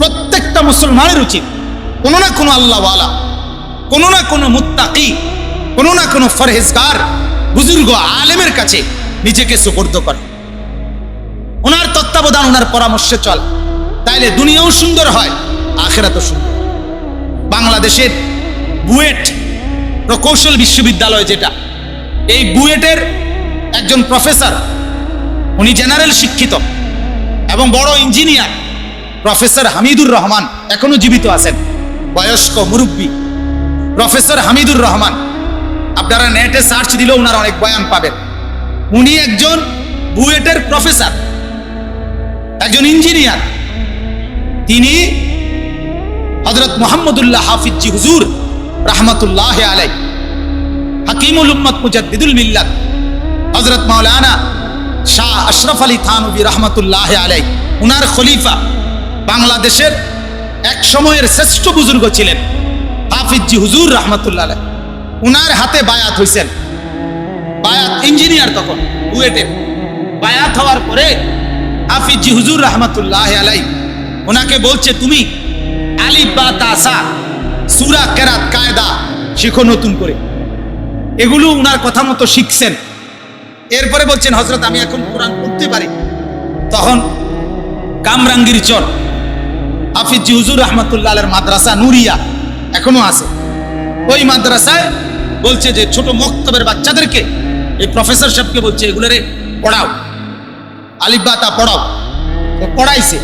প্রত্যেকটা মুসলমানের উচিত কোনো না কোনো আল্লাহওয়ালা, কোনো না কোনো মুত্তাকি, কোনো না কোনো ফরহেজগার বুজুর্গ আলেমের কাছে নিজেকে সুপর্দ করে, ওনার তত্ত্বাবধান, ওনার পরামর্শে চল, তাইলে দুনিয়াও সুন্দর হয়, আখিরাতও সুন্দর। বাংলাদেশের বুয়েট প্রকৌশল বিশ্ববিদ্যালয় যেটা, এই বুয়েটের একজন প্রফেসর, উনি জেনারেল শিক্ষিত এবং বড় ইঞ্জিনিয়ার, প্রফেসর হামিদুর রহমান, এখনো জীবিত আছেন, বয়স্ক মুরব্বী প্রফেসর হামিদুর রহমান। আপনারা নেটে সার্চ দিলেও ওনার অনেক বয়ান পাবেন। উনি একজন বুয়েটের প্রফেসর, একজন ইঞ্জিনিয়ার, তিনি হযরত মুহাম্মদুল্লাহ হাফিজি হুজুর রাহমাতুল্লাহ আলাইহি, হাকিমুল উম্মত মুজাদ্দিদুল মিল্লাত হযরত মাওলানা শাহ আশরাফ আলী থানভী রাহমাতুল্লাহ আলাইহি, উনার খলিফা, বাংলাদেশের এক সময়ের শ্রেষ্ঠ বুজুর্গ ছিলেন হাফিজি হুজুর রাহমাতুল্লাহ আলাইহি। উনার হাতে বায়াত হইছেন, বায়াত ইঞ্জিনিয়ার তখন বুয়েটে বায়াত হওয়ার পরে হাফিজি হুজুর রাহমাতুল্লাহ আলাইহি ওনাকে বলছে, তুমি আলিফ বা তা সা সূরা কেরাত কায়দা শিখো নতুন করে। এগুলো উনার কথা মতো শিখছেন। এরপরে বলছেন, হযরত আমি এখন কোরআন পড়তে পারি। তখন কামরাঙ্গীর চর হাফিজি হুজুর রাহমাতুল্লাহ আলাইহির মাদ্রাসা নুরিয়া এখনো আছে। ওই মাদ্রাসায় বলছে যে ছোট মক্তবের বাচ্চাদেরকে এই প্রফেসর সাহেবকে বলছে এগুলোরে পড়াও, আলিফ বা তা পড়াও। তো পড়াইছে।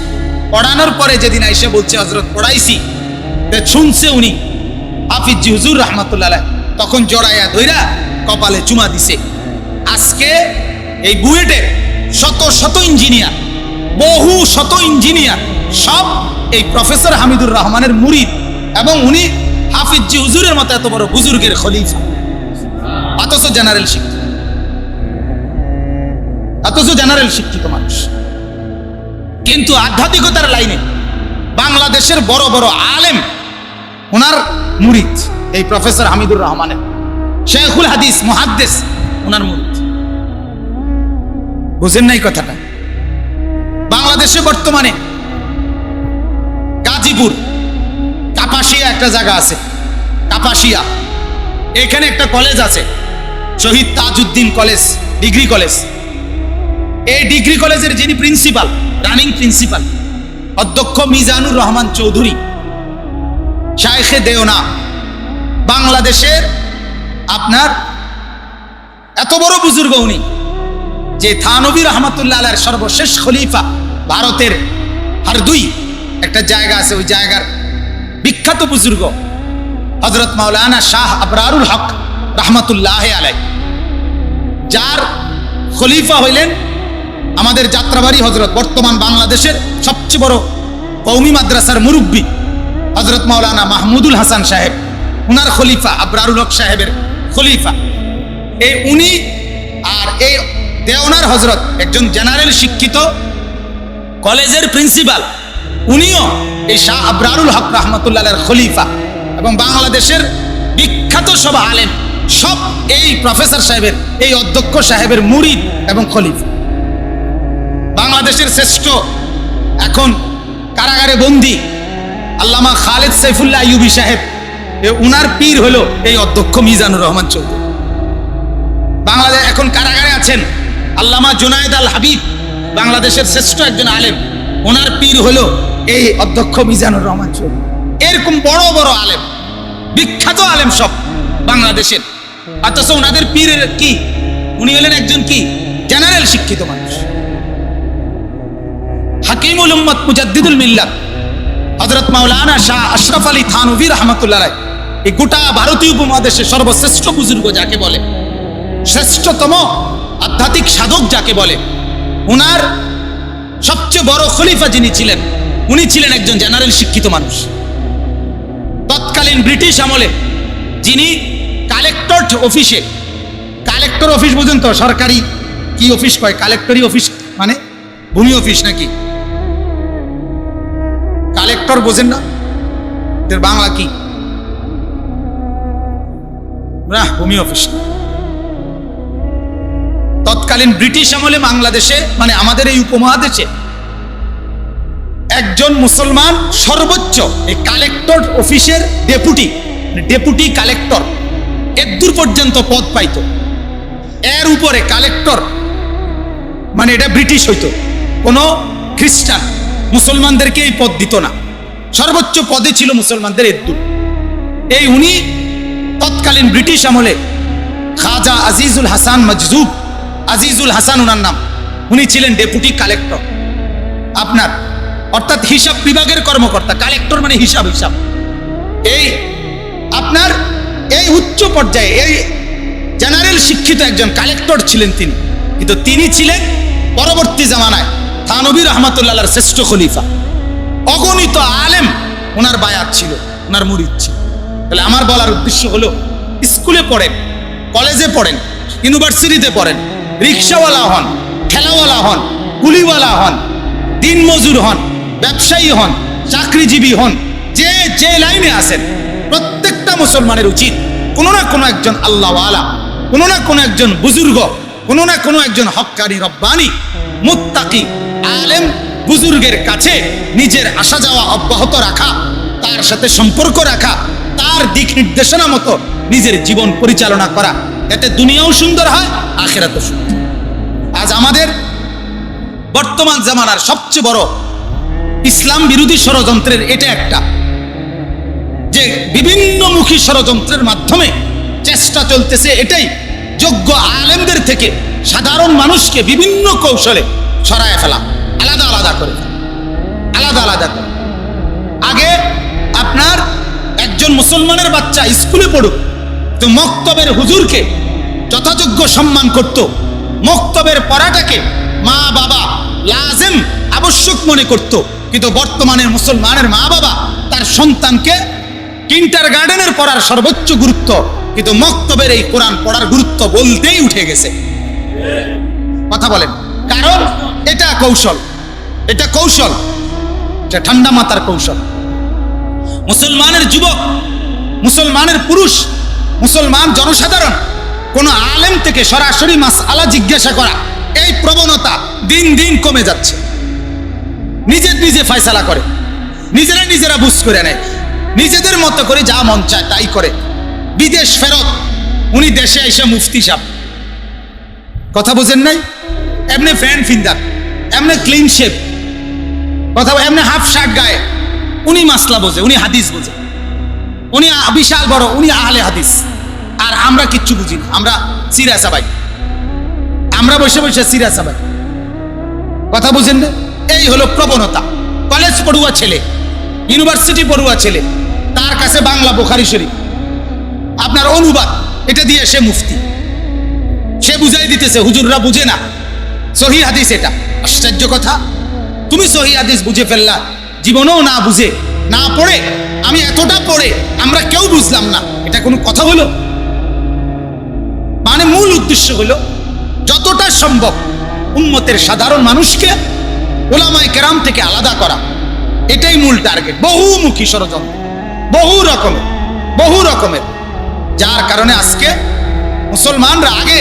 পড়ানোর পরে যেদিন আইসা বলছে হযরত পড়াইছি, শুনছে উনি হাফিজি হুজুর রাহমাতুল্লাহ আলাইহি, তখন জড়াইয়া ধইরা কপালে চুমা দিছে। আজকে এই বুয়েটে শত শত ইঞ্জিনিয়ার, বহু শত ইঞ্জিনিয়ার সব এই প্রফেসর হামিদুর রহমানের মুরিদ, এবং উনি হাফিজি হুজুরের মতো এত বড় বুজুর্গের খলিফা, অথচ জেনারেল শিক্ষিত, অথচ জেনারেল শিক্ষিত মানুষ। কিন্তু আধ্যাত্মিকতার লাইনে বাংলাদেশের বড় বড় আলেম ওনার মুরিদ, এই প্রফেসর হামিদুর রহমানের, শেখুল হাদিস মুহাদ্দিস ওনার মুরিদ। বুঝেন নাই কথাটা? বাংলাদেশে বর্তমানে গাজীপুর কাপাসিয়া একটা জায়গা আছে, কাপাসিয়া, এখানে একটা কলেজ আছে, শহীদ তাজউদ্দিন কলেজ, ডিগ্রি কলেজ। এই ডিগ্রি কলেজের যিনি প্রিন্সিপাল, রানিং প্রিন্সিপাল, অধ্যক্ষ মিজানুর রহমান চৌধুরী, শায়েখে দেওনা, বাংলাদেশের আপনার এত বড় বুজুর্গ উনি, যে থানভী রহমাতুল্লাহ আলাইহির সর্বশেষ খলিফা, ভারতের হারদুই একটা জায়গা আছে, ওই জায়গার বিখ্যাত বুজুর্গ হযরত মাওলানা শাহ আবরারুল হক রাহমাতুল্লাহ আলাইহি, যার খলিফা হইলেন আমাদের যাত্রাবাড়ি হযরত, বর্তমান বাংলাদেশের সবচেয়ে বড় কওমি মাদ্রাসার মুরব্বী হযরত মাওলানা মাহমুদুল হাসান সাহেব, উনার খলিফা, আবরারুল হক সাহেবের খলিফা। এই উনি আর এই দেওনার হযরত একজন জেনারেল শিক্ষিত কলেজের প্রিন্সিপাল, উনিও এই শাহ আবরারুল হক রাহমাতুল্লাহ আলাইহির খলিফা, এবং বাংলাদেশের বিখ্যাত সব আলেম সব এই প্রফেসর সাহেবের, এই অধ্যক্ষ সাহেবের মুরিদ এবং খলিফা। বাংলাদেশের শ্রেষ্ঠ এখন কারাগারে বন্দী আল্লামা খালেদ সাইফুল্লাহ আইয়ুবী সাহেব, উনার পীর হলো এই অধ্যক্ষ মিজানুর রহমান চৌধুরী। বাংলাদেশ এখন কারাগারে আছেন আল্লামা জুনায়েদ আল হাবিব, বাংলাদেশের শ্রেষ্ঠ একজন আলেম, ওনার পীর হলো এই অধ্যক্ষ মিজানুর রহমান চৌধুরী। এরকম বড় বড় আলেম, বিখ্যাত আলেম সব বাংলাদেশের, অথচ ওনাদের পীরের কি, উনি হলেন একজন কি জেনারেল শিক্ষিত মানুষ, হাকিমুল উম্মত মুজাদ্দিদুল মিল্লাত হযরত মাওলানা শাহ আশরাফ আলী থানভী রাহমাতুল্লাহ আলাইহি। এই গোটা ভারতীয় উপমহাদেশের সর্বশ্রেষ্ঠ বুজুর্গ যাকে বলে, শ্রেষ্ঠতম আধ্যাত্মিক সাধক যাকে বলে, উনার সবচেয়ে বড় খলিফা যিনি ছিলেন, উনি ছিলেন একজন জেনারেল শিক্ষিত মানুষ। তৎকালীন ব্রিটিশ আমলে যিনি কালেক্টর অফিসে, কালেক্টর অফিস বুঝুন তো, সরকারি কি অফিস কয়, কালেক্টরি অফিস মানে ভূমি অফিস নাকি? কালেক্টর বোঝেন না? এর বাংলা কি? না, ভূমি অফিস। তৎকালীন ব্রিটিশ আমলে বাংলাদেশে, মানে আমাদের এই উপমহাদেশে, একজন মুসলমান সর্বোচ্চ এই কালেক্টর অফিসের ডেপুটি, ডেপুটি কালেক্টর এদূর পর্যন্ত পদ পাইত। এর উপরে কালেক্টর মানে এটা ব্রিটিশ হইতো, কোনো খ্রিস্টান মুসলমানদেরকে এই পদ দিত না, সর্বোচ্চ পদে ছিল মুসলমানদের এদূর। এই উনি তৎকালীন ব্রিটিশ আমলে খাজা আজিজুল হাসান মজজুব, আজিজুল হাসান ওনার নাম, উনি ছিলেন ডেপুটি কালেক্টর আপনার, অর্থাৎ হিসাব বিভাগের কর্মকর্তা। কালেক্টর মানে হিসাব, হিসাব। এই আপনার এই উচ্চ পর্যায়ে এই জেনারেল শিক্ষিত একজন কালেক্টর ছিলেন তিনি, কিন্তু তিনি ছিলেন পরবর্তী জামানায় থানভী রহমাতুল্লাহর শ্রেষ্ঠ খলিফা, অগণিত আলেম ওনার বায়াত ছিল, ওনার মুরিদ ছিল। তাহলে আমার বলার উদ্দেশ্য হলো, স্কুলে পড়েন, কলেজে পড়েন, ইউনিভার্সিটিতে পড়েন, রিক্সাওয়ালা হন, ঠেলাওয়ালা হন, কুলিওয়ালা হন, দিনমজুর হন, ব্যবসায়ী হন, চাকরিজীবী হন, যে লাইনে আছেন, প্রত্যেকটা মুসলমানের উচিত কোনো না কোনো একজন আল্লাহওয়ালা, কোনো না কোনো একজন বুজুর্গ, কোনো না কোনো একজন হক্কানি রব্বানি মুত্তাকি আলেম বুজুর্গের কাছে নিজের আসা যাওয়া অব্যাহত রাখা, তার সাথে সম্পর্ক রাখা, তার দিক নির্দেশনা মতো নিজের জীবন পরিচালনা করা, এতে দুনিয়াও সুন্দর হয়, আখিরাতও সুন্দর। আজ আমাদের বর্তমান জামানার সবচেয়ে বড় ইসলাম বিরোধী ষড়যন্ত্রের এটা একটা, যে বিভিন্নমুখী ষড়যন্ত্রের মাধ্যমে চেষ্টা চলতেছে এটাই, যোগ্য আলেমদের থেকে সাধারণ মানুষকে বিভিন্ন কৌশলে সরায় ফেলা, আলাদা আলাদা করে, আলাদা আলাদা করে। আগে আপনার একজন মুসলমানের বাচ্চা স্কুলে পড়ুক তো মক্তবের হুজুরকে যথাযোগ্য সম্মান করত, মক্তবের পড়াটাকে মা বাবা লাজেম আবশ্যক মনে করত। কিন্তু বর্তমানের মুসলমানের মা বাবা তার সন্তানকে কিন্ডারগার্টেনের পড়ার সর্বোচ্চ গুরুত্ব, কিন্তু মক্তবের এই কোরআন পড়ার গুরুত্ব বলতেই উঠে গেছে। কথা বলেন, কারণ এটা কৌশল, এটা কৌশল, এটা ঠান্ডা মাথার কৌশল। মুসলমানের যুবক, মুসলমানের পুরুষ, মুসলমান জনসাধারণ কোন আলেম থেকে সরাসরি মাসআলা জিজ্ঞাসা করা, এই প্রবণতা দিন দিন কমে যাচ্ছে। নিজে ফয়সালা করে, নিজেরা বুঝ করে নেয়, নিজেদের মতো করে যা মন চায় তাই করে। বিদেশ ফেরত, উনি দেশে এসে মুফতি সাহেব, কথা বুঝেন নাই? এমনি ফ্যান ফিন্দার, এমনি ক্লিন শেপ, কথা এমনি হাফ শার্ট গায়ে, উনি মাসলা বোঝে, উনি হাদিস বোঝে, উনি বিশাল বড়, উনি আহলে হাদিস। আর আমরা কিচ্ছু বুঝি না, আমরা সিরা সাবাই, আমরা বসে বসে সিরা সাবাই, কথা বুঝেন না? এই হলো প্রবণতা। কলেজ পড়ুয়া ছেলে, ইউনিভার্সিটি পড়ুয়া ছেলে, তার কাছে বাংলা বুখারী শরীফ আপনার অনুবাদ, এটা দিয়ে সে মুফতি, সে বুঝাই দিতেছে, হুজুররা বুঝে না সহি হাদিস। এটা আশ্চর্য কথা, তুমি সহি হাদিস বুঝে ফেললা, জীবনেও না বুঝে না পড়ে, আমি এতটা পড়ে আমরা কেউ বুঝলাম না, এটা কোনো কথা হলো? মানে মূল উদ্দেশ্য হলো যতটা সম্ভব উম্মতের সাধারণ মানুষকে উলামায়ে কেরাম থেকে আলাদা করা, এটাই মূল টার্গেট। বহুমুখী ষড়যন্ত্র, বহু রকমের, যার কারণে আজকে মুসলমানরা, আগে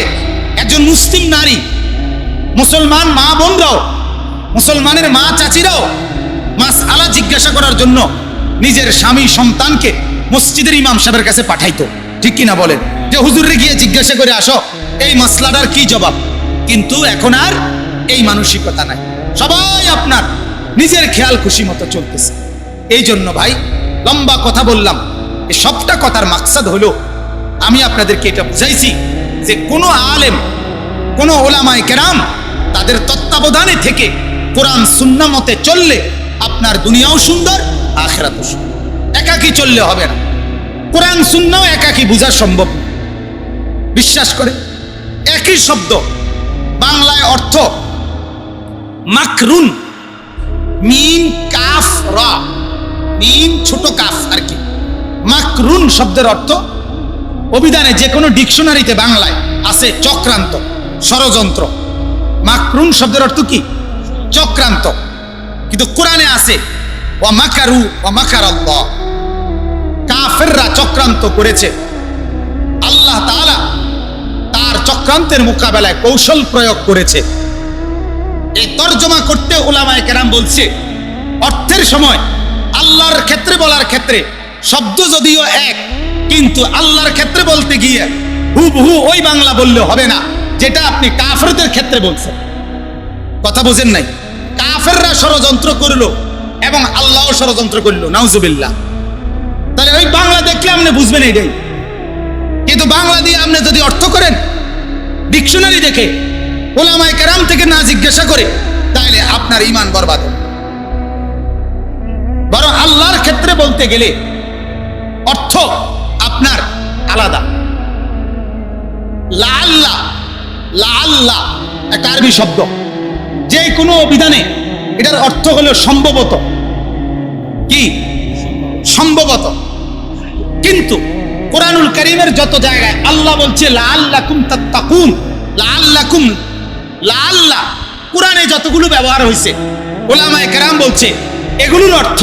একজন মুসলিম নারী, মুসলমান মা বোনরাও, মুসলমানের মা চাচিরাও মাসআলা জিজ্ঞাসা করার জন্য নিজের স্বামী সন্তানকে মসজিদের ইমাম সাহেবের কাছে পাঠাইতো, ঠিক কিনা বলেন? যে হুজুরে গিয়ে জিজ্ঞাসা করে আসো এই মাসলাটার কি জবাব। কিন্তু এখন আর এই মানসিকতা নাই, সবাই আপনার নিজের খেয়াল খুশি মতো চলতেছে। এই জন্য ভাই লম্বা কথা বললাম, এই সবটা কথার মাকসাদ হলো আমি আপনাদেরকে এটা বুঝাইছি যে কোনো আলেম, কোনো উলামায়ে কেরাম তাদের তত্ত্বাবধানে থেকে কোরআন সুন্নাহ মতে চললে আপনার দুনিয়াও সুন্দর, আখিরাতও সুন্দর। একাকি চললে হবে না, কোরআন সুন্নাহ একাকি বোঝা সম্ভব না। বিশ্বাস করে, একই শব্দ বাংলায় অর্থ মাকরুন, মিম কাফ রা, মিম ছোট কাফ আর কি। মাকরুন শব্দের অর্থ অভিধানে যে কোনো ডিকশনারিতে বাংলায় আছে চক্রান্ত, ষড়যন্ত্র। মাকরুন শব্দের অর্থ কি? চক্রান্ত। কিন্তু কোরআনে আছে ওয়া মাকারু ওয়া মাকারাল্লাহ, কাফেররা চক্রান্ত করেছে, আল্লাহ তাআলা তার চক্রান্তের মোকাবেলায় কৌশল প্রয়োগ করেছে। এই তর্জমা করতে উলামায়ে কেরাম বলছে, অর্থের সময় আল্লাহর ক্ষেত্রে বলার ক্ষেত্রে শব্দ যদিও এক, কিন্তু আল্লাহর ক্ষেত্রে বলতে গিয়ে হুবহু ওই বাংলা বললে হবে না যেটা আপনি কাফেরদের ক্ষেত্রে বলছেন। কথা বোঝেন নাই? কাফেররা ষড়যন্ত্র করলো এবং আল্লাহও ষড়যন্ত্র করলো, নাউজুবিল্লাহ। তাহলে ওই বাংলা দেখলে আপনি বুঝবেন এটাই, কিন্তু বাংলা দিয়ে আপনি যদি অর্থ করেন ডিকশনারি দেখে, উলামায়ে কেরাম থেকে না জিজ্ঞাসা করে, তাহলে আপনার ঈমান বরবাদ হবে। বরং আল্লাহর ক্ষেত্রে বলতে গেলে অর্থ আপনার আলাদা। লাআল্লাহ, লাআল্লাহ একটা আরবি শব্দ, যে কোনো বিধানে এটার অর্থ হলো সম্ভবত, কি সম্ভবত। কিন্তু কোরআনুল কারীমের যত জায়গায় আল্লাহ বলছে লাআল্লাকুম তাত্তাকুন, লাআল্লাকুম, লাআল্লাহ, কোরআনে যতগুলো ব্যবহার হয়েছে উলামায়ে কেরাম বলছে এগুলোর অর্থ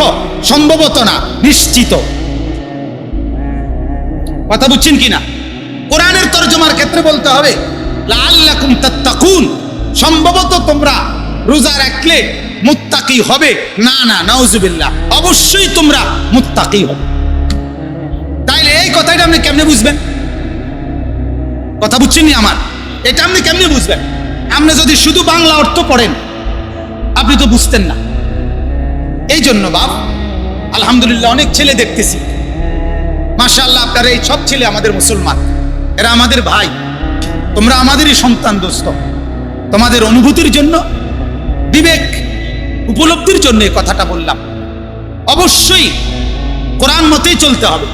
সম্ভবত না, নিশ্চিত। কথা বুঝছেন কিনা? কোরআনের তরজমার ক্ষেত্রে বলতে হবে লাআল্লাকুম তাত্তাকুন, সম্ভবত তোমরা রোজা রাখলে মুত্তাকি হবে। না না, নাউজুবিল্লাহ, অবশ্যই তোমরা মুত্তাকি হবে। তাইলে এই কথাটা আপনি কেমনে বুঝবেন? কথা বুঝছেন নি আমার? এটা আপনি কেমনে বুঝবেন? আপনি যদি শুধু বাংলা অর্থ পড়েন আপনি তো বুঝতেন না। এই জন্য বাপ, আলহামদুলিল্লাহ অনেক ছেলে দেখতেছি, মাশাআল্লাহ, আপনারা এই সব ছেলে আমাদের মুসলমান, এরা আমাদের ভাই, তোমরা আমাদেরই সন্তান। দোস্ত, তোমাদের অনুভূতির জন্য, বিবেক উপলব্ধির জন্য এই কথাটা বললাম। অবশ্যই কোরআন মতেই চলতে হবে,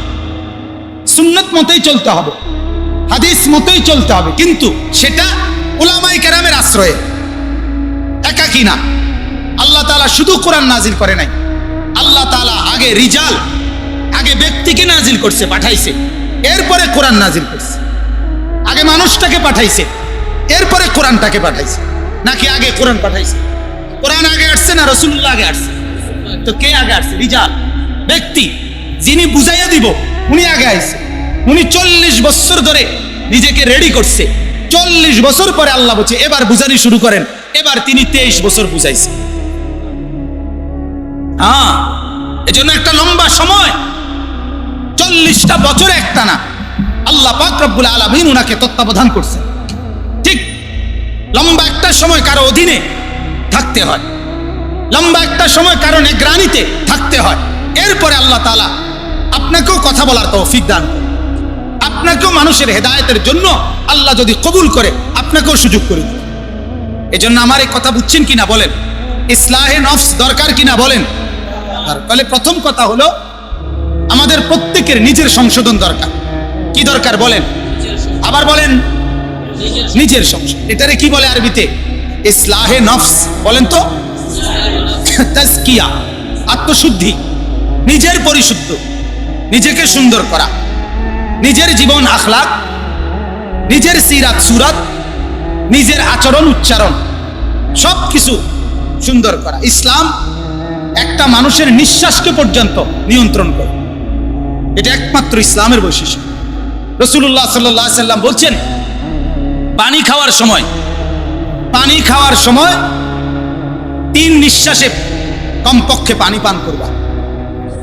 সুন্নত মতেই চলতে হবে, হাদিস মতেই চলতে হবে, কিন্তু সেটা উলামায়ে কেরামের আশ্রয়ে, একাকী না। আল্লাহ তাআলা শুধু কোরআন নাজিল করে নাই, আল্লাহ তাআলা আগে রিজাল, আগে ব্যক্তিকে নাজিল করছে, পাঠাইছে, এরপরে কোরআন নাজিল করছে। আগে মানুষটাকে পাঠাইছে, এরপরে কোরআনটাকে পাঠাইছে। নাকি আগে কোরআন পাঠাইছে? কোরআন আগে আসছে না রাসূলুল্লাহ আগে আসছে? তো কে আগে আসছে? রিজাল, ব্যক্তি, যিনি বুঝাইয়া দিব উনি আগে আইছে। উনি 40 বছর ধরে নিজেকে রেডি করছে। 40 বছর পরে আল্লাহ বলছে এবার বুঝানি শুরু করেন। এবার তিনি 23 বছর বুঝাইছে। হ্যাঁ, এজন্য একটা লম্বা সময়, 40টা বছর একটানা আল্লাহ পাক রব্বুল আলামিন উনাকে তত্ত্বাবধান করছেন। ঠিক লম্বা একটা সময় কারো অধীনে থাকতে হয়, লম্বা একটা সময় কারো নিগরানিতে থাকতে হয়। এরপরে আল্লাহ তাআলা আপনাকেও কথা বলার তৌফিক দান করেন, আপনাকেও মানুষের হেদায়েতের জন্য আল্লাহ যদি কবুল করে আপনাকেও সুযোগ করে দেন। এজন্য আমার এই কথা বুঝছেন কিনা বলেন? ইসলাহে নফস দরকার কিনা বলেন? তাহলে প্রথম কথা হলো আমাদের প্রত্যেকের নিজের সংশোধন দরকার। কি দরকার বলেন? আবার বলেন, নিজের সংশোধন। এটারে কি বলে আরবিতে? ইসলাহে নফস। বলেন তো? তাজকিয়া, আত্মশুদ্ধি, নিজের পরিশুদ্ধ, নিজেকে সুন্দর করা, নিজের জীবন আখলাক, নিজের সিরাত সুরাত, নিজের আচরণ উচ্চারণ সব কিছু সুন্দর করা। ইসলাম একটা মানুষের নিঃশ্বাসকে পর্যন্ত নিয়ন্ত্রণ করে, এটা একমাত্র ইসলামের বৈশিষ্ট্য। রাসূলুল্লাহ সাল্লাল্লাহু আলাইহি সাল্লাম বলছেন পানি খাওয়ার সময় 3 নিঃশ্বাসে কমপক্ষে পানি পান করবা।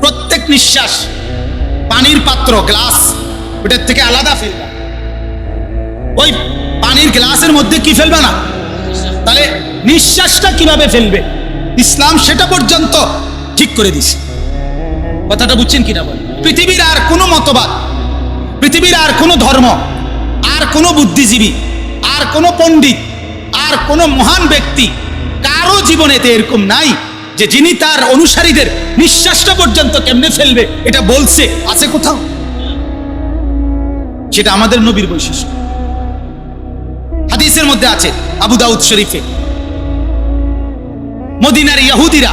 প্রত্যেক নিঃশ্বাস পানির পাত্র, গ্লাস, ওটার থেকে আলাদা ফেলবা। ওই পানির গ্লাসের মধ্যে কি ফেলবা না। তাহলে নিঃশ্বাসটা কিভাবে ফেলবে ইসলাম সেটা পর্যন্ত ঠিক করে দিছে। কথাটা বুঝছেন কিনা বল? পৃথিবীর আর কোনো মতবাদ, পৃথিবীর আর কোনো ধর্ম, আর কোনো বুদ্ধিজীবী, আর কোনো পণ্ডিত, আর কোনো মহান ব্যক্তি, কারো জীবনেতে এরকম নাই যে যিনি তার অনুসারীদের নিঃশ্বাসটা পর্যন্ত কেমনে ফেলবে এটা বলছে। আছে কোথাও? সেটা আমাদের নবীর বৈশিষ্ট্য। হাদিসের মধ্যে আছে, আবু দাউদ শরীফে, মদিনার ইহুদিরা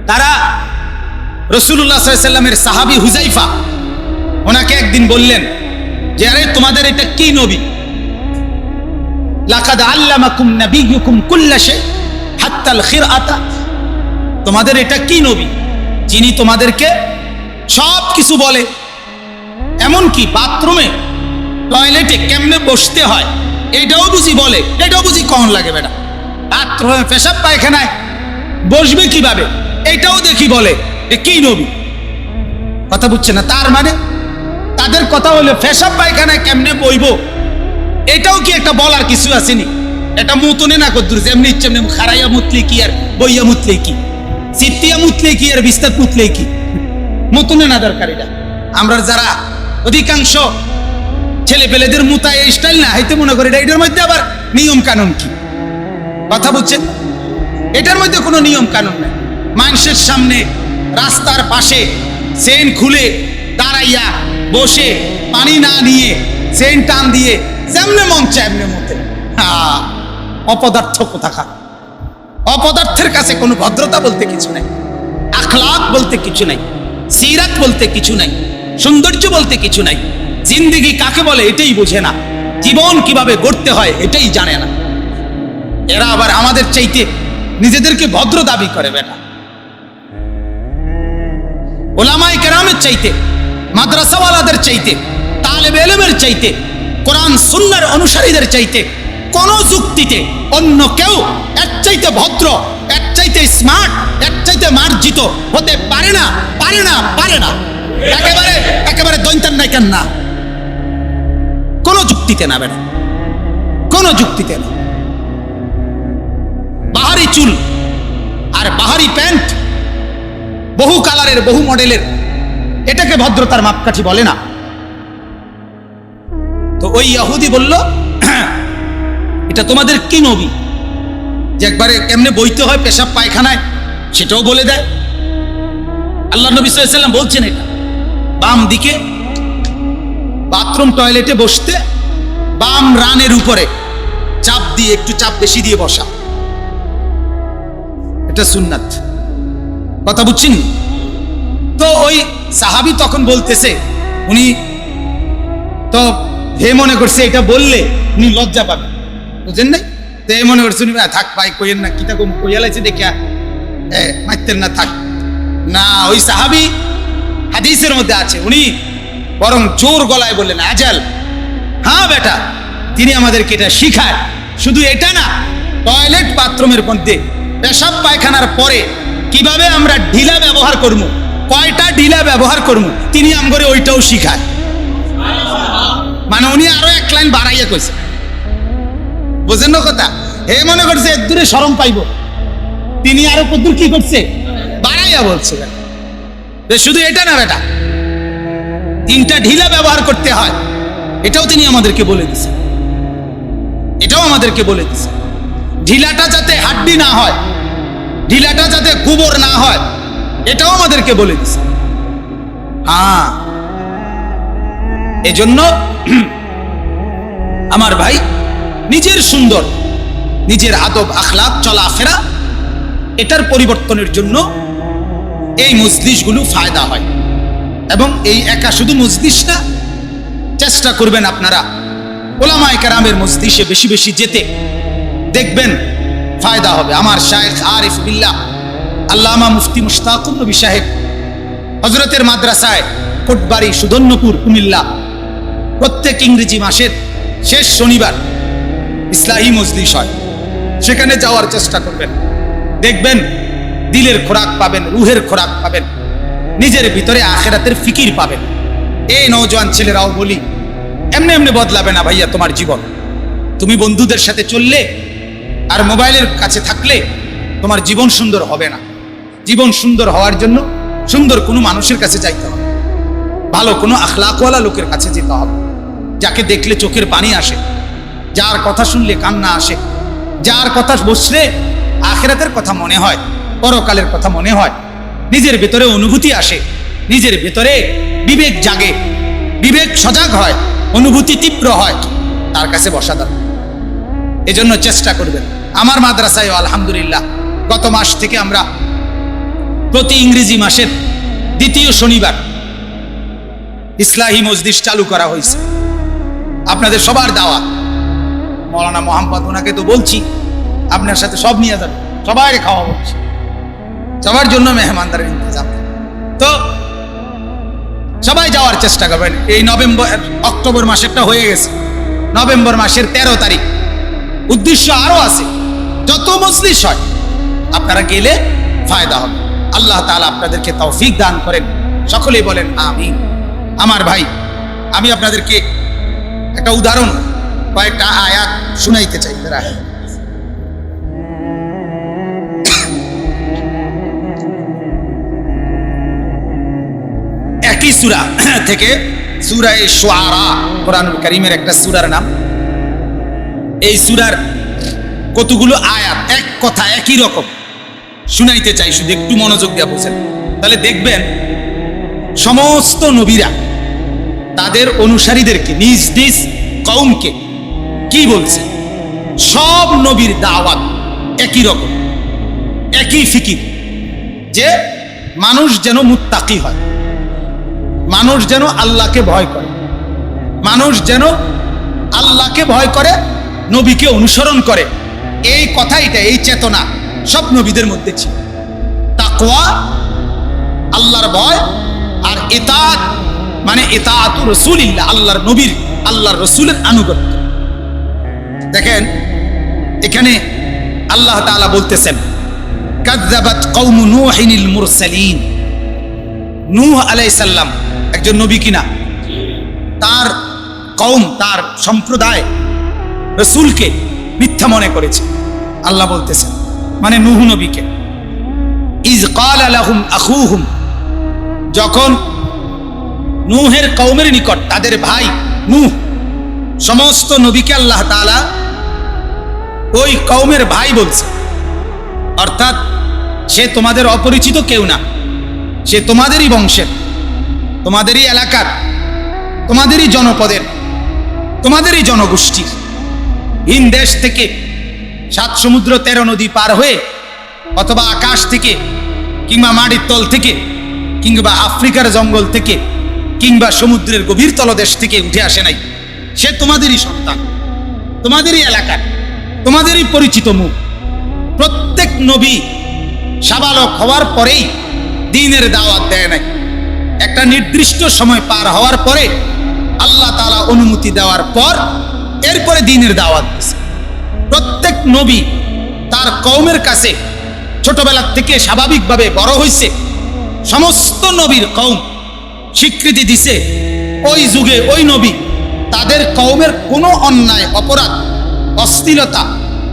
তারা রাসূলুল্লাহ সাল্লাল্লাহু আলাইহি সাল্লামের সাহাবী হুযাইফা ওনাকে একদিন বললেন যে আরে তোমাদের এটা কি নবী? লাকাদ আল্লামাকুম নাবিয়্যুকুম কুল্লা শাই হাত্তাল খিরআতা। তোমাদের এটা কি নবী যিনি তোমাদেরকে সব কিছু বলে, এমনকি বাথরুমে টয়লেটে কেমনে বসতে হয় এটাও বুঝি বলে, এটাও বুঝি কখন লাগে বেটা। বাথরুমে পেশাব পায়খানায় বসবে কিভাবে এটাও দেখি বলে। এ কি নবী? কথা বুঝছে না? তার মানে তাদের কথা হলো পেশাব পায়খানায় কেমনে বইব এটাও কি একটা বলার কিছু আসেনি? এটা মুতনে না কদ্দুর, যেমনি ইচ্ছে এমনি খারাইয়া মুতলে কি আর বইয়া মুতলে কি, সিটিয়া মুতলে কি আর বিস্তার মুতলে কি, মুতনে না দরকার। এটা আমরা যারা অধিকাংশ ছেলে পেলেদের মুতা এই স্টাইল না হাইতে মনে করি এটার মধ্যে আবার নিয়ম কানুন কি। কথা বুঝছেন? এটার মধ্যে কোনো নিয়ম কানুন নাই। মানুষের সামনে রাস্তার পাশে চেইন খুলে দাঁড়াইয়া বসে পানি না নিয়ে চেইন টান দিয়ে যেমনে মন চায় এমনি মতে। অপদার্থ কোথাকার। অপদার্থের কাছে কোনো ভদ্রতা বলতে কিছু নাই, আখলাক বলতে কিছু নাই, সিরাত বলতে কিছু নাই, সৌন্দর্য বলতে কিছু নাই। জিন্দেগি কাকে বলে এটাই বোঝে না, জীবন কিভাবে গড়তে হয় এটাই জানে না। এরা আবার আমাদের চাইতে নিজেদেরকে ভদ্র দাবি করে। বেটা, ওলামায়ে কেরামের চাইতে, মাদ্রাসাওয়ালাদের চাইতে, তালেবে ইলমের চাইতে, কোরআন সুন্নাহর অনুসারীদের চাইতে কোন যুক্তিতে অন্য কেউ এর চাইতে ভদ্র, এর চাইতে স্মার্ট, এর চাইতে মার্জিত হতে পারে না, পারে না, পারে না। একেবারে একেবারে দৈন্তান নাই কেন না, কোন যুক্তিতে না বেটা, কোন যুক্তিতে না। বাহারি চুল আর বাহারি প্যান্ট, বহু কালারের বহু মডেলের, এটাকে ভদ্রতার মাপকাঠি বলে না। তো ওই ইহুদি বলল, এটা তোমাদের কি নবী যে একবারে কেমনে বইতে হয় পেশাব পায়খানায় সেটাও বলে দেয়? আল্লাহ নবী সাল্লাল্লাহু আলাইহি ওয়াসাল্লাম বলছেন এটা বাম দিকে বাথরুম টয়লেটে বসতে বাম রানের উপরে চাপ দিয়ে, একটু চাপ বেশি দিয়ে বসা, এটা সুন্নাত। কথা বুঝছেন? তো ওই সাহাবী তখন বলতেছে, উনি তো হে মনে করছে এটা বললে উনি লজ্জা পাবে, বুঝেন নাই? তো এ মনে করছে উনি থাক ভাই কইেন না, কিতা কম কইয়া লাইছে দেখিয়া মারতেন না, থাক না। ওই সাহাবী হাদিসের মধ্যে আছে, উনি বরং জোর গলায় বললেন, আজাল, হ্যাঁ বেটা, তিনি আমাদেরকে এটা শিখায়। শুধু এটা না, টয়লেট বাথরুমের মধ্যে পেশাব পায়খানার পরে কিভাবে আমরা ঢিলা ব্যবহার করবো, কয়টা ঢিলা ব্যবহার করবো, তিনি আমগরে ওইটাও শিখায়। মানে উনি আরো এক লাইন বাড়াইয়া কইছে, বুঝেন না কথা? হে মনে করছে এর দূরে শরম পাইব, তিনি আরো কদ্দুর কি করছে, বাড়াইয়া বলছে। শুধু এটা না বেটা, তিনটা ঢিলা ব্যবহার করতে হয়, এটাও তিনি আমাদেরকে বলে দিছে, এটাও আমাদেরকে বলে দিছে। ঢিলাটা যাতে হাড্ডি না হয়, ঢিলাটা যাতে গোবর না হয়, এটাও আমাদেরকে বলে দিছে। হ্যাঁ, এজন্য আমার ভাই, নিজের সুন্দর, নিজের আদব আখলাক চলাফেরা, এটার পরিবর্তনের জন্য এই মজলিসগুলো ফায়দা হয়। এবং এই একা শুধু মজলিস না, চেষ্টা করবেন আপনারা ওলামায়ে কেরামের মজলিসে বেশি বেশি যেতে, দেখবেন ফায়দা হবে। আমার শায়েখ আরিফ বিল্লাহ আল্লামা মুফতি মুশতাকুর নবী সাহেব হযরতের মাদ্রাসায় কোটবাড়ি সুধন্যপুর কুমিল্লা প্রত্যেক ইংরেজি মাসের শেষ শনিবার ইসলাহি মজলিস হয়, সেখানে যাওয়ার চেষ্টা করবেন। দেখবেন দিলের খোরাক পাবেন, রুহের খোরাক পাবেন, নিজের ভিতরে আখিরাতের ফিকির পাবেন। এই নওজোয়ান ছেলেরাও বলি, এমনি এমনি বদলাবে না ভাইয়া তোমার জীবন। তুমি বন্ধুদের সাথে চললে আর মোবাইলের কাছে থাকলে তোমার জীবন সুন্দর হবে না। জীবন সুন্দর হওয়ার জন্য সুন্দর কোনো মানুষের কাছে যাইতে হবে, ভালো কোনো আখলাকওয়ালা লোকের কাছে যেতে হবে, যাকে দেখলে চোখের পানি আসে, যার কথা শুনলে কান্না আসে, যার কথা বসলে আখিরাতের কথা মনে হয়, পরকালের কথা মনে হয়, নিজের ভেতরে অনুভূতি আসে, নিজের ভেতরে বিবেক জাগে, বিবেক সজাগ হয়, অনুভূতি তীব্র হয়, তার কাছে বসা দরকার। এজন্য চেষ্টা করবেন। আমার মাদ্রাসায় আলহামদুলিল্লাহ গত মাস থেকে আমরা প্রতি ইংরেজি মাসের দ্বিতীয় শনিবার ইসলাহি মজলিস চালু করা হয়েছে। আপনাদের সবার দাওয়াত, মৌলানা মোহাম্মদ ওনাকে তো বলছি আপনার সাথে সব নিয়ে যাবেন, সবাই খাওয়া বলছি, সবার জন্য মেহমানদারের ইন্তজাম। তো সবাই যাওয়ার চেষ্টা করবেন। এই অক্টোবর মাসেরটা হয়ে গেছে, নভেম্বর মাসের 13 তারিখ উদ্দেশ্য আরো আছে, যত মজলিস হয় আপনারা গেলে ফায়দা হবে। আল্লাহ তাআলা আপনাদেরকে তৌফিক দান করেন, সকলেই বলেন আমিন। আমার ভাই, আমি আপনাদেরকে একটা উদাহরণ, কয়েকটা আয়াত শুনাইতে চাই। একই সূরা থেকে, সূরা শুআরা, কোরআনুল কারীমের একটা সূরার নাম। এই সূরার কতগুলো আয়াত এক কথা একই রকম শুনাইতে চাই, শুধু একটু মনোযোগ দিয়ে বুঝেন, তাহলে দেখবেন সমস্ত নবীরা তাদের অনুসারীদেরকে, নিজ নিজ কওমকে কি বলছে। সব নবীর দাওয়াত একই রকম, একই ফিকির, যে মানুষ যেন মুত্তাকি হয়, মানুষ যেন আল্লাহকে ভয় করে, মানুষ যেন আল্লাহকে ভয় করে, নবীকে অনুসরণ করে। এই কথাইটা, এই চেতনা সব নবীদের মধ্যে ছিল। তাকওয়া, আল্লাহর ভয়, আর ইতাআত মানে ইতাআতু রাসূলিল্লাহ, আল্লাহর নবীর, আল্লাহর রাসূলের আনুগত্য। দেখেন এখানে আল্লাহ তাআলা বলতেছেন, কাযযাবাত কওমু নূহিনিল মুরসালিন। নূহ আলাইহিস সালাম একজন নবী কিনা? তার কওম, তার সম্প্রদায় রাসূলকে মিথ্যা মনে করেছে। আল্লাহ বলতেছেন মানে নূহ নবীকে, ইজ ক্বালা লাহুম আখুহুম, যখন নূহের কওমের নিকট তাদের ভাই নূহ, সমস্ত নবীকে আল্লাহ তাআলা ওই কওমের ভাই বলছে, অর্থাৎ সে তোমাদের অপরিচিত কেউ না, সে তোমাদেরই বংশের, তোমাদেরই এলাকার, তোমাদেরই জনপদের, তোমাদেরই জনগোষ্ঠীর। ভিন দেশ থেকে 7 সমুদ্র 13 নদী পার হয়ে, অথবা আকাশ থেকে, কিংবা মাটির তল থেকে, কিংবা আফ্রিকার জঙ্গল থেকে, কিংবা সমুদ্রের গভীর তলদেশ থেকে উঠে আসে নাই। সে তোমাদেরই সন্তান, তোমাদেরই এলাকার, তোমাদেরই পরিচিত মুখ। প্রত্যেক নবী সাবালক হওয়ার পরেই দ্বীনের দাওয়াত দেয় নাই। একটা নির্দিষ্ট সময় পার হওয়ার পরে আল্লাহ তাআলা অনুমতি দেওয়ার পর এরপরে দ্বীনের দাওয়াত দিয়েছে। প্রত্যেক নবী তার কওমের কাছে ছোটবেলা থেকে স্বাভাবিকভাবে বড় হয়েছে। সমস্ত নবীর কওম স্বীকৃতি দিছে, ওই যুগে ওই নবী তাদের কওমের কোনো অন্যায়, অপরাধ, অশ্লীলতা,